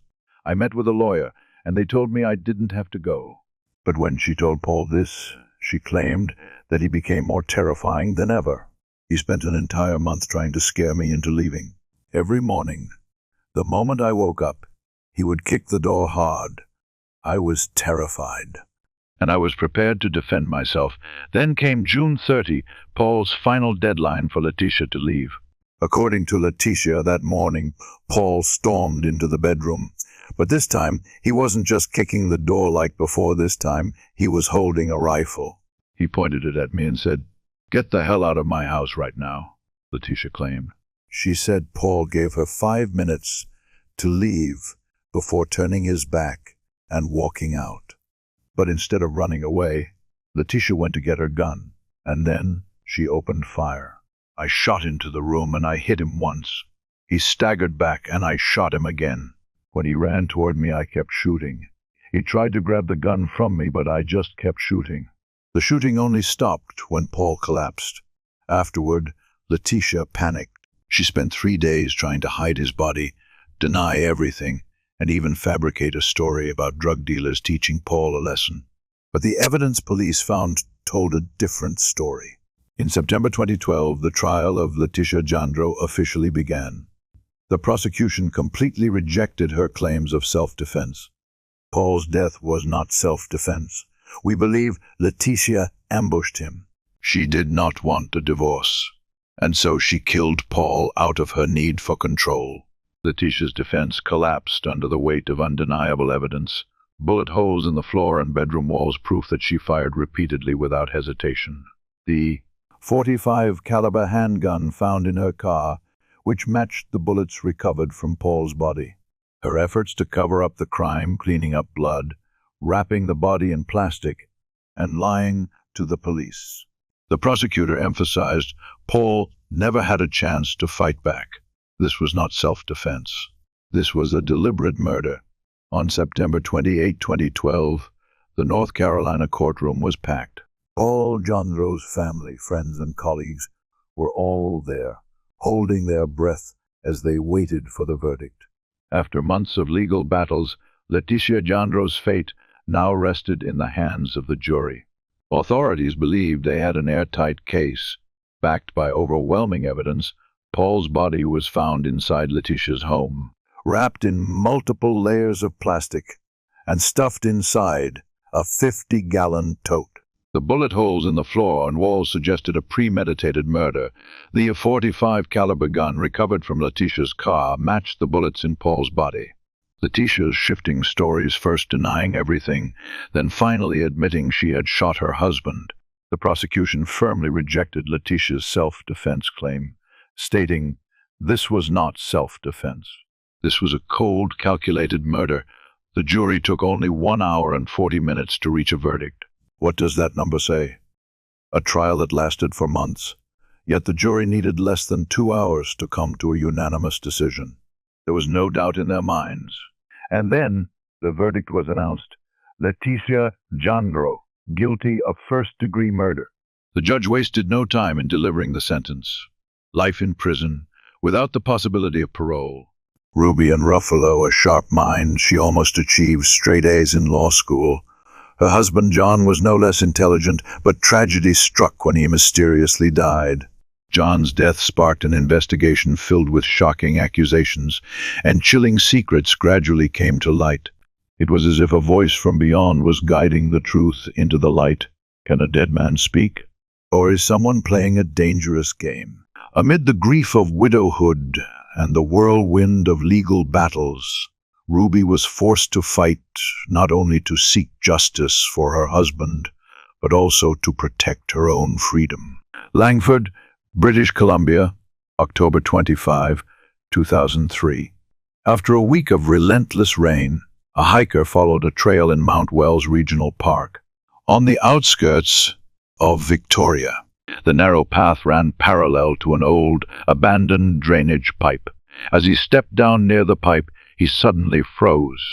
"I met with a lawyer, and they told me I didn't have to go." But when she told Paul this, she claimed that he became more terrifying than ever. "He spent an entire month trying to scare me into leaving. Every morning, the moment I woke up, he would kick the door hard. I was terrified. And I was prepared to defend myself. Then came June 30, Paul's final deadline for Leticia to leave. According to Leticia, that morning, Paul stormed into the bedroom. But this time, he wasn't just kicking the door like before. This time, he was holding a rifle. He pointed it at me and said, "Get the hell out of my house right now," Leticia claimed.
She said Paul gave her 5 minutes to leave before turning his back and walking out.
But instead of running away, Letitia went to get her gun, and then she opened fire. I shot into the room and I hit him once. He staggered back and I shot him again. When he ran toward me, I kept shooting. He tried to grab the gun from me, but I just kept shooting.
The shooting only stopped when Paul collapsed. Afterward, Letitia panicked. She spent 3 days trying to hide his body, deny everything, and even fabricate a story about drug dealers teaching Paul a lesson. But the evidence police found told a different story. In September 2012, the trial of Letitia Jandro officially began. The prosecution completely rejected her claims of self-defense. Paul's death was not self-defense. We believe Letitia ambushed him.
She did not want a divorce, and so she killed Paul out of her need for control. Letitia's defense collapsed under the weight of undeniable evidence. Bullet holes in the floor and bedroom walls proof that she fired repeatedly without hesitation. The
.45 caliber handgun found in her car, which matched the bullets recovered from Paul's body.
Her efforts to cover up the crime, cleaning up blood,
wrapping the body in plastic, and lying to the police.
The prosecutor emphasized Paul never had a chance to fight back. This was not self-defense. This was a deliberate murder. On September 28, 2012, the North Carolina courtroom was packed.
Paul Jandro's family, friends, and colleagues were all there, holding their breath as they waited for the verdict.
After months of legal battles, Letitia Jandro's fate now rested in the hands of the jury. Authorities believed they had an airtight case. Backed by overwhelming evidence, Paul's body was found inside Letitia's home,
wrapped in multiple layers of plastic and stuffed inside a 50-gallon tote.
The bullet holes in the floor and walls suggested a premeditated murder. The .45 caliber gun recovered from Letitia's car matched the bullets in Paul's body. Letitia's shifting stories, first denying everything, then finally admitting she had shot her husband. The prosecution firmly rejected Letitia's self-defense claim, stating this was not self-defense. This was a cold, calculated murder. The jury took only 1 hour and 40 minutes to reach a verdict.
What does that number say? A trial that lasted for months, yet the jury needed less than 2 hours to come to a unanimous decision.
There was no doubt in their minds. And then the verdict was announced. Letitia Jandro, guilty of first-degree murder. The judge wasted no time in delivering the sentence. Life in prison, without the possibility of parole.
Ruby in Ruffalo, a sharp mind, she almost achieved straight A's in law school. Her husband John was no less intelligent, but tragedy struck when he mysteriously died.
John's death sparked an investigation filled with shocking accusations, and chilling secrets gradually came to light. It was as if a voice from beyond was guiding the truth into the light. Can a dead man speak?
Or is someone playing a dangerous game?
Amid the grief of widowhood and the whirlwind of legal battles, Ruby was forced to fight not only to seek justice for her husband, but also to protect her own freedom. Langford, British Columbia, October 25, 2003. After a week of relentless rain, a hiker followed a trail in Mount Wells Regional Park, on the outskirts of Victoria. The narrow path ran parallel to an old, abandoned drainage pipe. As he stepped down near the pipe, he suddenly froze.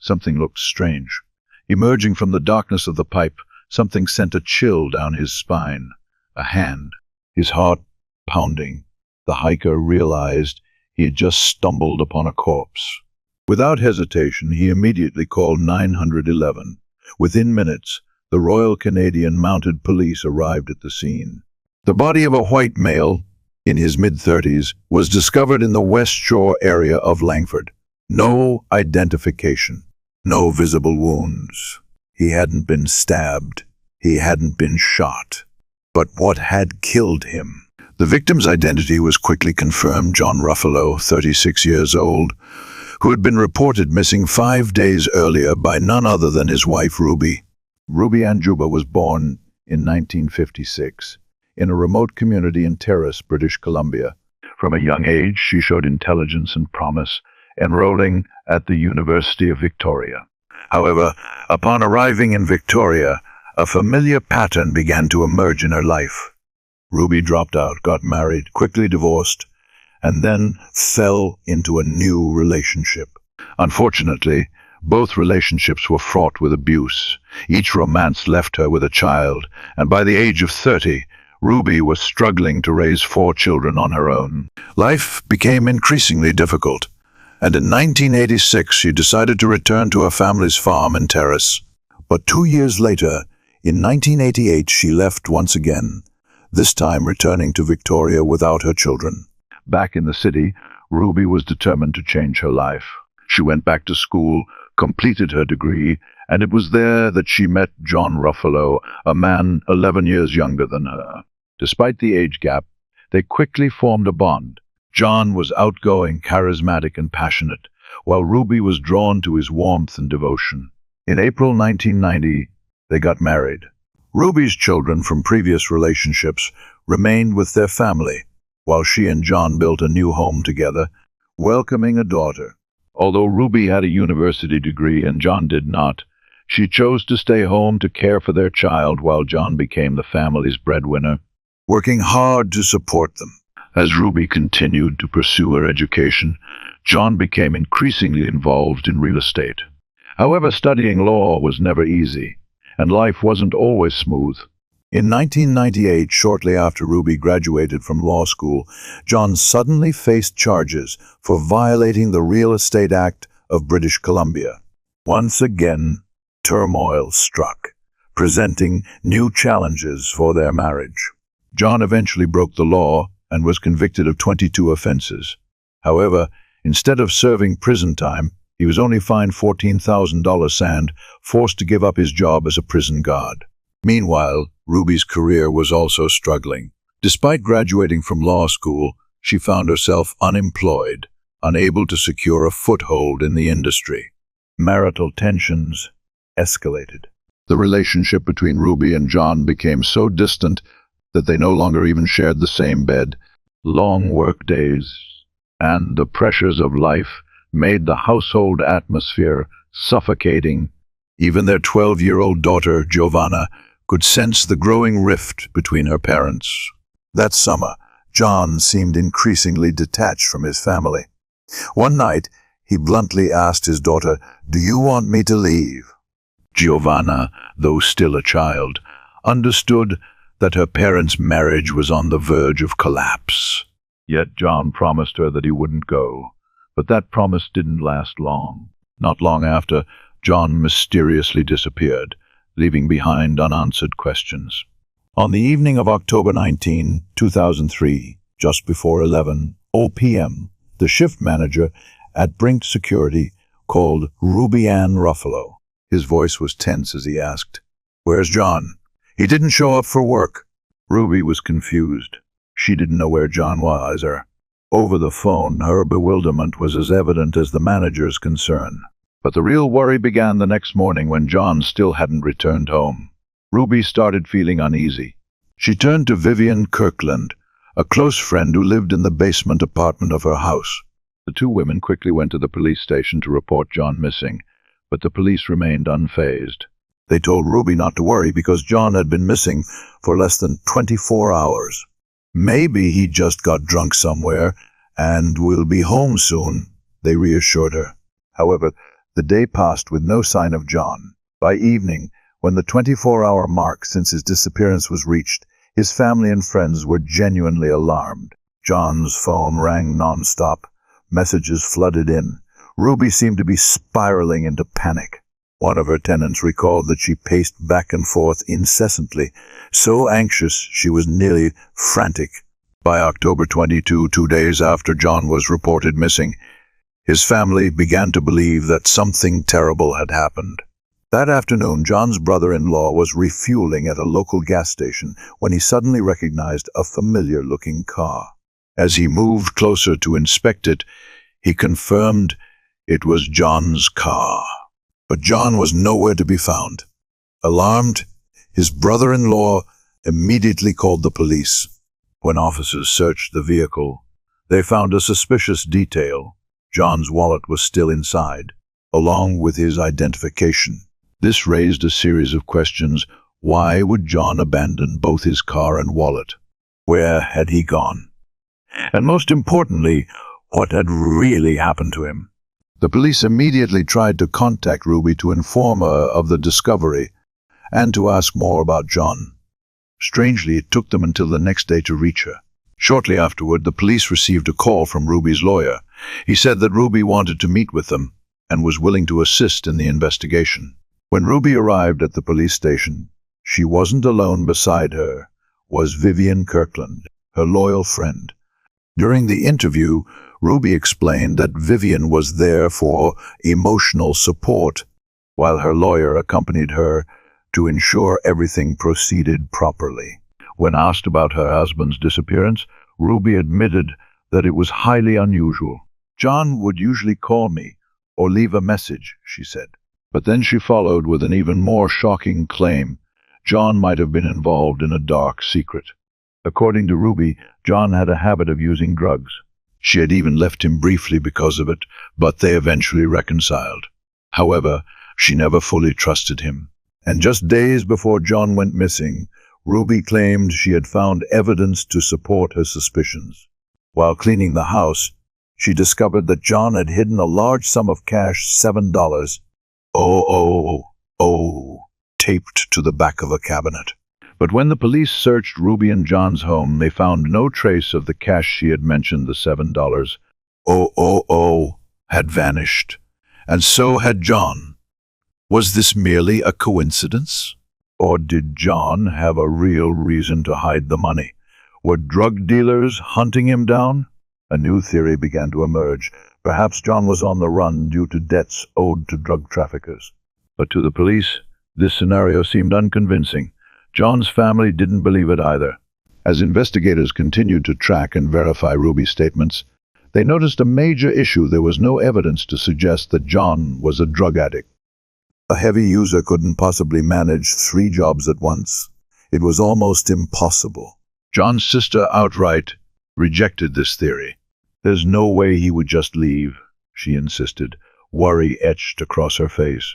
Something looked strange. Emerging from the darkness of the pipe, something sent a chill down his spine. A hand. His heart pounding. The hiker realized he had just stumbled upon a corpse. Without hesitation, he immediately called 911. Within minutes, the Royal Canadian Mounted Police arrived at the scene. The body of a white male, in his mid-30s, was discovered in the West Shore area of Langford. No identification, no visible wounds. He hadn't been stabbed. He hadn't been shot. But what had killed him? The victim's identity was quickly confirmed. John Ruffalo, 36 years old, who had been reported missing 5 days earlier by none other than his wife, Ruby. Ruby Anjuba was born in 1956 in a remote community in Terrace, British Columbia. From a young age, she showed intelligence and promise, enrolling at the University of Victoria. However, upon arriving in Victoria, a familiar pattern began to emerge in her life. Ruby dropped out, got married, quickly divorced, and then fell into a new relationship. Unfortunately, both relationships were fraught with abuse. Each romance left her with a child, and by the age of 30, Ruby was struggling to raise 4 children on her own. Life became increasingly difficult, and in 1986 she decided to return to her family's farm and terrace. But 2 years later, in 1988, she left once again, this time returning to Victoria without her children. Back in the city, Ruby was determined to change her life. She went back to school, completed her degree, and it was there that she met John Ruffalo, a man 11 years younger than her. Despite the age gap, they quickly formed a bond. John was outgoing, charismatic, and passionate, while Ruby was drawn to his warmth and devotion. In April 1990, they got married. Ruby's children from previous relationships remained with their family, while she and John built a new home together, welcoming a daughter. Although Ruby had a university degree and John did not, she chose to stay home to care for their child while John became the family's breadwinner, working hard to support them. As Ruby continued to pursue her education, John became increasingly involved in real estate. However, studying law was never easy, and life wasn't always smooth. In 1998, shortly after Ruby graduated from law school, John suddenly faced charges for violating the Real Estate Act of British Columbia. Once again, turmoil struck, presenting new challenges for their marriage. John eventually broke the law and was convicted of 22 offenses. However, instead of serving prison time, he was only fined $14,000 and forced to give up his job as a prison guard. Meanwhile, Ruby's career was also struggling. Despite graduating from law school, she found herself unemployed, unable to secure a foothold in the industry. Marital tensions escalated. The relationship between Ruby and John became so distant that they no longer even shared the same bed. Long work days and the pressures of life made the household atmosphere suffocating. Even their 12-year-old daughter, Giovanna, could sense the growing rift between her parents. That summer, John seemed increasingly detached from his family. One night, he bluntly asked his daughter, "Do you want me to leave?" Giovanna, though still a child, understood that her parents' marriage was on the verge of collapse. Yet John promised her that he wouldn't go. But that promise didn't last long. Not long after, John mysteriously disappeared, leaving behind unanswered questions. On the evening of October 19, 2003, just before 11:00 p.m., the shift manager at Brink Security called Ruby Ann Ruffalo. His voice was tense as he asked, "Where's John? He didn't show up for work." Ruby was confused. She didn't know where John was, or over the phone, her bewilderment was as evident as the manager's concern. But the real worry began the next morning when John still hadn't returned home. Ruby started feeling uneasy. She turned to Vivian Kirkland, a close friend who lived in the basement apartment of her house. The two women quickly went to the police station to report John missing, but the police remained unfazed. They told Ruby not to worry because John had been missing for less than 24 hours. "Maybe he just got drunk somewhere and will be home soon," they reassured her. However, the day passed with no sign of John. By evening, when the 24-hour mark since his disappearance was reached, his family and friends were genuinely alarmed. John's phone rang non-stop. Messages flooded in. Ruby seemed to be spiraling into panic. One of her tenants recalled that she paced back and forth incessantly, so anxious she was nearly frantic. By October 22, 2 days after John was reported missing, his family began to believe that something terrible had happened. That afternoon, John's brother-in-law was refueling at a local gas station when he suddenly recognized a familiar-looking car. As he moved closer to inspect it, he confirmed it was John's car. But John was nowhere to be found. Alarmed, his brother-in-law immediately called the police. When officers searched the vehicle, They found a suspicious detail. John's wallet was still inside, along with his identification. This raised a series of questions. Why would John abandon both his car and wallet? Where had he gone? And most importantly, what had really happened to him? The police immediately tried to contact Ruby to inform her of the discovery and to ask more about John. Strangely, it took them until the next day to reach her. Shortly afterward, the police received a call from Ruby's lawyer. He said that Ruby wanted to meet with them and was willing to assist in the investigation. When Ruby arrived at the police station, she wasn't alone. Beside her was Vivian Kirkland, her loyal friend. During the interview, Ruby explained that Vivian was there for emotional support, while her lawyer accompanied her to ensure everything proceeded properly. When asked about her husband's disappearance, Ruby admitted that it was highly unusual. John would usually call me or leave a message, she said. But then she followed with an even more shocking claim. John might have been involved in a dark secret. According to Ruby, John had a habit of using drugs. She had even left him briefly because of it, but they eventually reconciled. However, she never fully trusted him. And just days before John went missing, Ruby claimed she had found evidence to support her suspicions. While cleaning the house, she discovered that John had hidden a large sum of cash, $7, taped to the back of a cabinet. But when the police searched Ruby and John's home, they found no trace of the cash she had mentioned. The $7 had vanished, and so had John. Was this merely a coincidence? Or did John have a real reason to hide the money? Were drug dealers hunting him down? A new theory began to emerge. Perhaps John was on the run due to debts owed to drug traffickers. But to the police, this scenario seemed unconvincing. John's family didn't believe it either. As investigators continued to track and verify Ruby's statements, they noticed a major issue. There was no evidence to suggest that John was a drug addict. A heavy user couldn't possibly manage 3 jobs at once. It was almost impossible. John's sister outright rejected this theory. There's no way he would just leave, she insisted, worry etched across her face.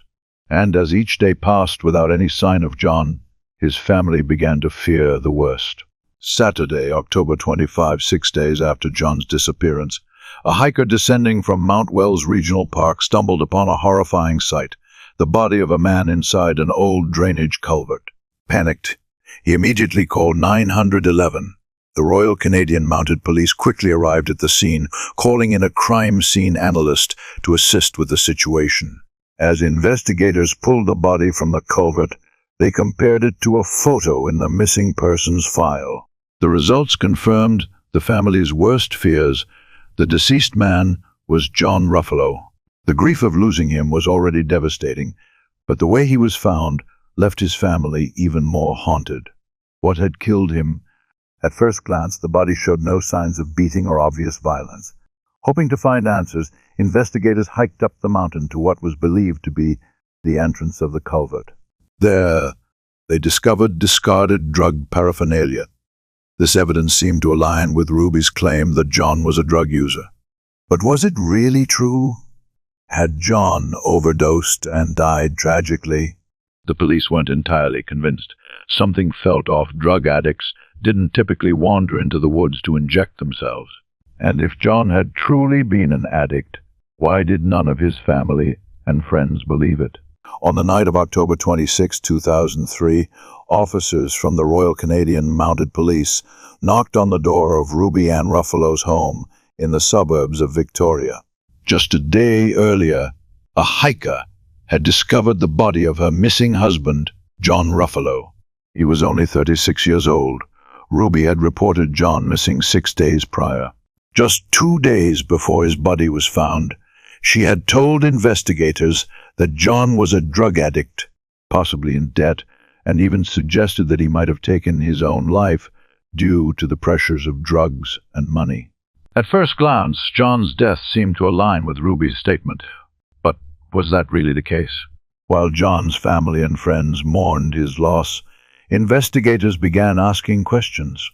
And as each day passed without any sign of John, his family began to fear the worst. Saturday, October 25, 6 days after John's disappearance, a hiker descending from Mount Wells Regional Park stumbled upon a horrifying sight: the body of a man inside an old drainage culvert. Panicked, he immediately called 911. The Royal Canadian Mounted Police quickly arrived at the scene, calling in a crime scene analyst to assist with the situation. As investigators pulled the body from the culvert, they compared it to a photo in the missing persons file. The results confirmed the family's worst fears. The deceased man was John Ruffalo. The grief of losing him was already devastating, but the way he was found left his family even more haunted. What had killed him? At first glance, the body showed no signs of beating or obvious violence. Hoping to find answers, investigators hiked up the mountain to what was believed to be the entrance of the culvert. There, they discovered discarded drug paraphernalia. This evidence seemed to align with Ruby's claim that John was a drug user. But was it really true? Had John overdosed and died tragically? The police weren't entirely convinced. Something felt off. Drug addicts didn't typically wander into the woods to inject themselves. And if John had truly been an addict, why did none of his family and friends believe it? On the night of October 26, 2003, officers from the Royal Canadian Mounted Police knocked on the door of Ruby Ann Ruffalo's home in the suburbs of Victoria. Just a day earlier, a hiker had discovered the body of her missing husband, John Ruffalo. He was only 36 years old. Ruby had reported John missing 6 days prior. Just 2 days before his body was found, she had told investigators that John was a drug addict, possibly in debt, and even suggested that he might have taken his own life due to the pressures of drugs and money. At first glance, John's death seemed to align with Ruby's statement. But was that really the case? While John's family and friends mourned his loss, investigators began asking questions.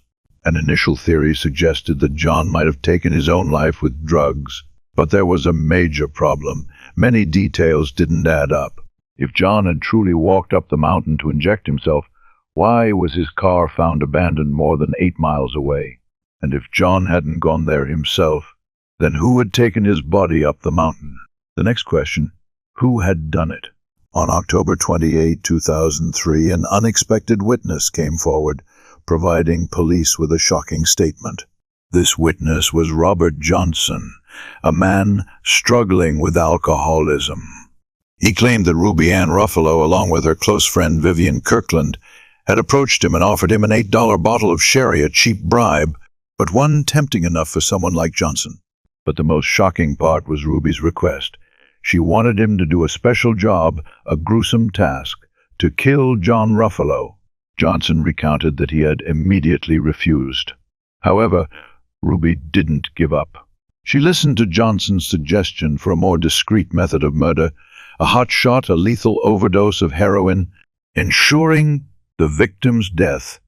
An initial theory suggested that John might have taken his own life with drugs, but there was a major problem. Many details didn't add up. If John had truly walked up the mountain to inject himself, why was his car found abandoned more than 8 miles away? And if John hadn't gone there himself, then who had taken his body up the mountain? The next question, who had done it?
On October 28, 2003, an unexpected witness came forward, providing police with a shocking statement. This witness was Robert Johnson, a man struggling with alcoholism. He claimed that Ruby Ann Ruffalo, along with her close friend Vivian Kirkland, had approached him and offered him an $8 bottle of sherry, a cheap bribe, but one tempting enough for someone like Johnson.
But the most shocking part was Ruby's request. She wanted him to do a special job, a gruesome task, to kill John Ruffalo. Johnson recounted that he had immediately refused. However, Ruby didn't give up. She listened to Johnson's suggestion for a more discreet method of murder, a hot shot, a lethal overdose of heroin, ensuring the victim's death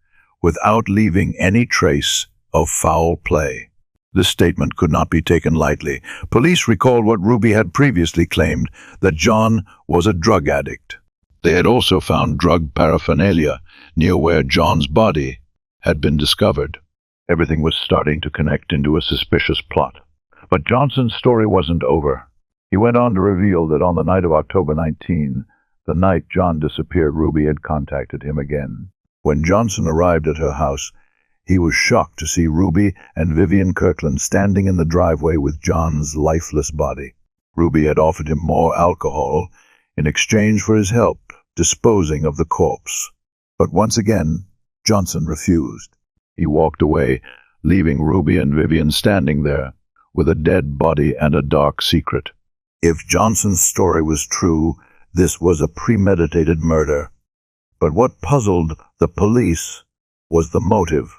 without leaving any trace of foul play. This statement could not be taken lightly. Police recalled what Ruby had previously claimed, that John was a drug addict. They had also found drug paraphernalia near where John's body had been discovered. Everything was starting to connect into a suspicious plot. But Johnson's story wasn't over. He went on to reveal that on the night of October 19, the night John disappeared, Ruby had contacted him again. When Johnson arrived at her house, he was shocked to see Ruby and Vivian Kirkland standing in the driveway with John's lifeless body. Ruby had offered him more alcohol in exchange for his help disposing of the corpse. But once again, Johnson refused. He walked away, leaving Ruby and Vivian standing there with a dead body and a dark secret. If Johnson's story was true, this was a premeditated murder. But what puzzled the police was the motive.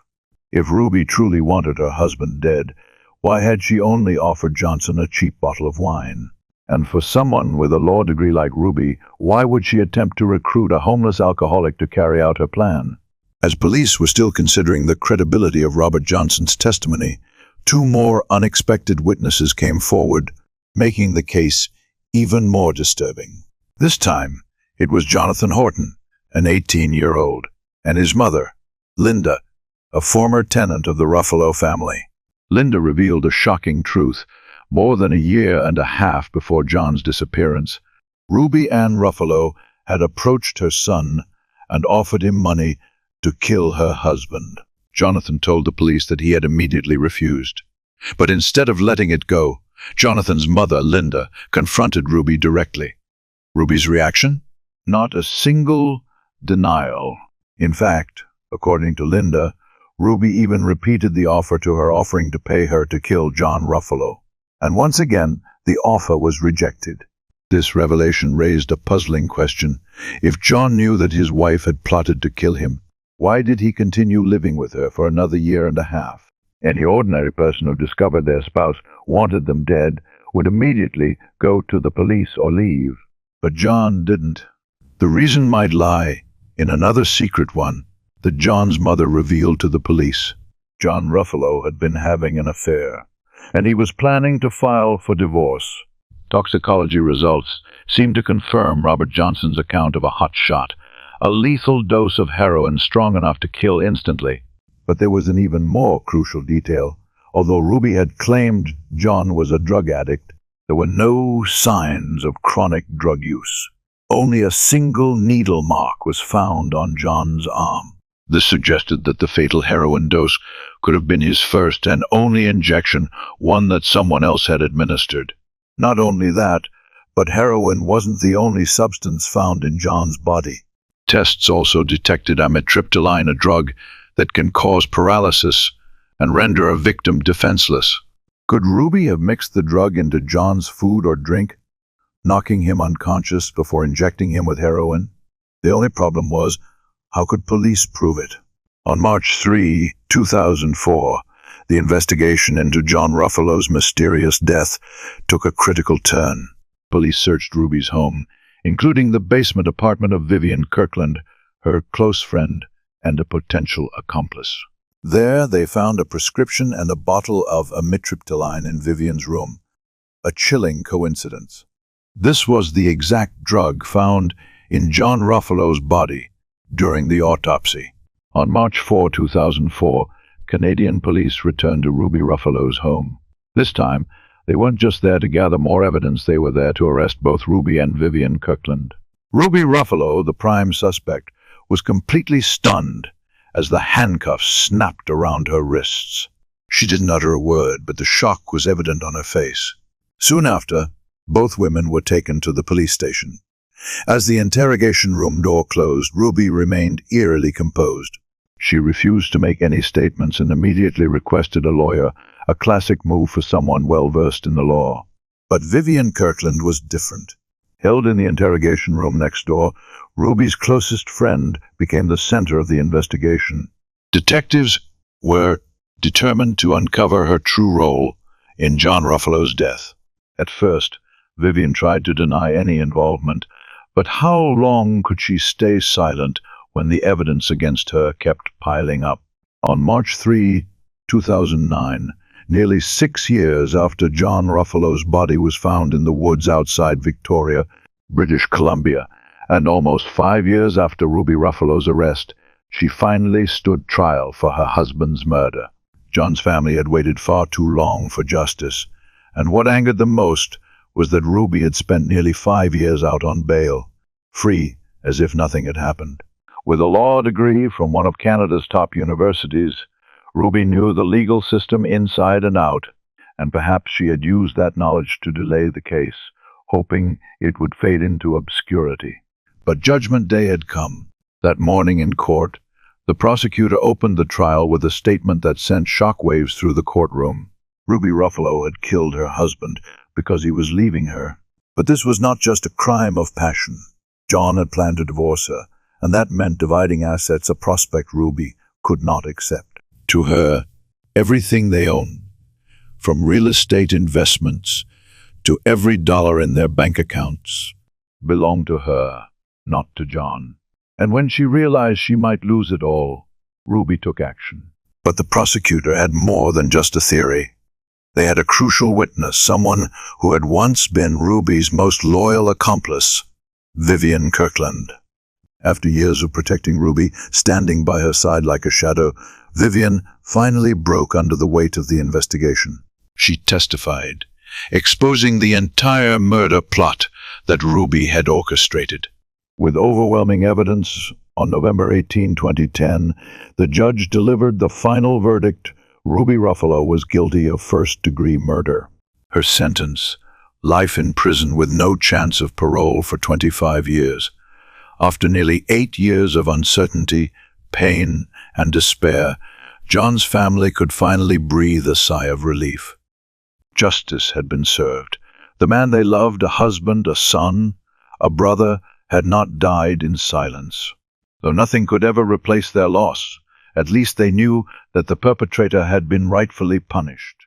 If Ruby truly wanted her husband dead, why had she only offered Johnson a cheap bottle of wine? And for someone with a law degree like Ruby, why would she attempt to recruit a homeless alcoholic to carry out her plan? As police were still considering the credibility of Robert Johnson's testimony, 2 more unexpected witnesses came forward, making the case even more disturbing. This time, it was Jonathan Horton, an 18-year-old, and his mother, Linda, a former tenant of the Ruffalo family. Linda revealed a shocking truth. More than a year and a half before John's disappearance, Ruby Ann Ruffalo had approached her son and offered him money to kill her husband. Jonathan told the police that he had immediately refused. But instead of letting it go, Jonathan's mother, Linda, confronted Ruby directly. Ruby's reaction? Not a single denial. In fact, according to Linda, Ruby even repeated the offer to her, offering to pay her to kill John Ruffalo. And once again, the offer was rejected. This revelation raised a puzzling question. If John knew that his wife had plotted to kill him, why did he continue living with her for another year and a half? Any ordinary person who discovered their spouse wanted them dead would immediately go to the police or leave. But John didn't. The reason might lie in another secret one that John's mother revealed to the police. John Ruffalo had been having an affair, and he was planning to file for divorce. Toxicology results seemed to confirm Robert Johnson's account of a hot shot, a lethal dose of heroin strong enough to kill instantly. But there was an even more crucial detail. Although Ruby had claimed John was a drug addict, there were no signs of chronic drug use. Only a single needle mark was found on John's arm. This suggested that the fatal heroin dose could have been his first and only injection, one that someone else had administered. Not only that, but heroin wasn't the only substance found in John's body. Tests also detected amitriptyline, a drug that can cause paralysis and render a victim defenseless. Could Ruby have mixed the drug into John's food or drink, knocking him unconscious before injecting him with heroin? The only problem was, how could police prove it? On March 3, 2004, the investigation into John Ruffalo's mysterious death took a critical turn. Police searched Ruby's home, including the basement apartment of Vivian Kirkland, her close friend and a potential accomplice.
There, they found a prescription and a bottle of amitriptyline in Vivian's room. A chilling coincidence.
This was the exact drug found in John Ruffalo's body during the autopsy. On March 4, 2004, Canadian police returned to Ruby Ruffalo's home. This time, they weren't just there to gather more evidence, they were there to arrest both Ruby and Vivian Kirkland. Ruby Ruffalo, the prime suspect, was completely stunned as the handcuffs snapped around her wrists.
She didn't utter a word, but the shock was evident on her face. Soon after, both women were taken to the police station. As the interrogation room door closed, Ruby remained eerily composed.
She refused to make any statements and immediately requested a lawyer, a classic move for someone well-versed in the law.
But Vivian Kirkland was different.
Held in the interrogation room next door, Ruby's closest friend became the center of the investigation. Detectives were determined to uncover her true role in John Ruffalo's death. At first, Vivian tried to deny any involvement, but how long could she stay silent when the evidence against her kept piling up? On March 3, 2009, nearly 6 years after John Ruffalo's body was found in the woods outside Victoria, British Columbia, and almost 5 years after Ruby Ruffalo's arrest, she finally stood trial for her husband's murder. John's family had waited far too long for justice, and what angered them most was that Ruby had spent nearly 5 years out on bail, free as if nothing had happened. With a law degree from one of Canada's top universities, Ruby knew the legal system inside and out, and perhaps she had used that knowledge to delay the case, hoping it would fade into obscurity. But Judgment Day had come. That morning in court, the prosecutor opened the trial with a statement that sent shockwaves through the courtroom. Ruby Ruffalo had killed her husband because he was leaving her. But this was not just a crime of passion. John had planned to divorce her, and that meant dividing assets, a prospect Ruby could not accept. To her, everything they owned, from real estate investments to every dollar in their bank accounts, belonged to her, not to John. And when she realized she might lose it all, Ruby took action. But the prosecutor had more than just a theory. They had a crucial witness, someone who had once been Ruby's most loyal accomplice, Vivian Kirkland. After years of protecting Ruby, standing by her side like a shadow, Vivian finally broke under the weight of the investigation. She testified, exposing the entire murder plot that Ruby had orchestrated. With overwhelming evidence, on November 18, 2010, the judge delivered the final verdict. Ruby Ruffalo was guilty of first-degree murder. Her sentence, life in prison with no chance of parole for 25 years. After nearly 8 years of uncertainty, pain, and despair, John's family could finally breathe a sigh of relief. Justice had been served. The man they loved, a husband, a son, a brother, had not died in silence. Though nothing could ever replace their loss, at least they knew that the perpetrator had been rightfully punished.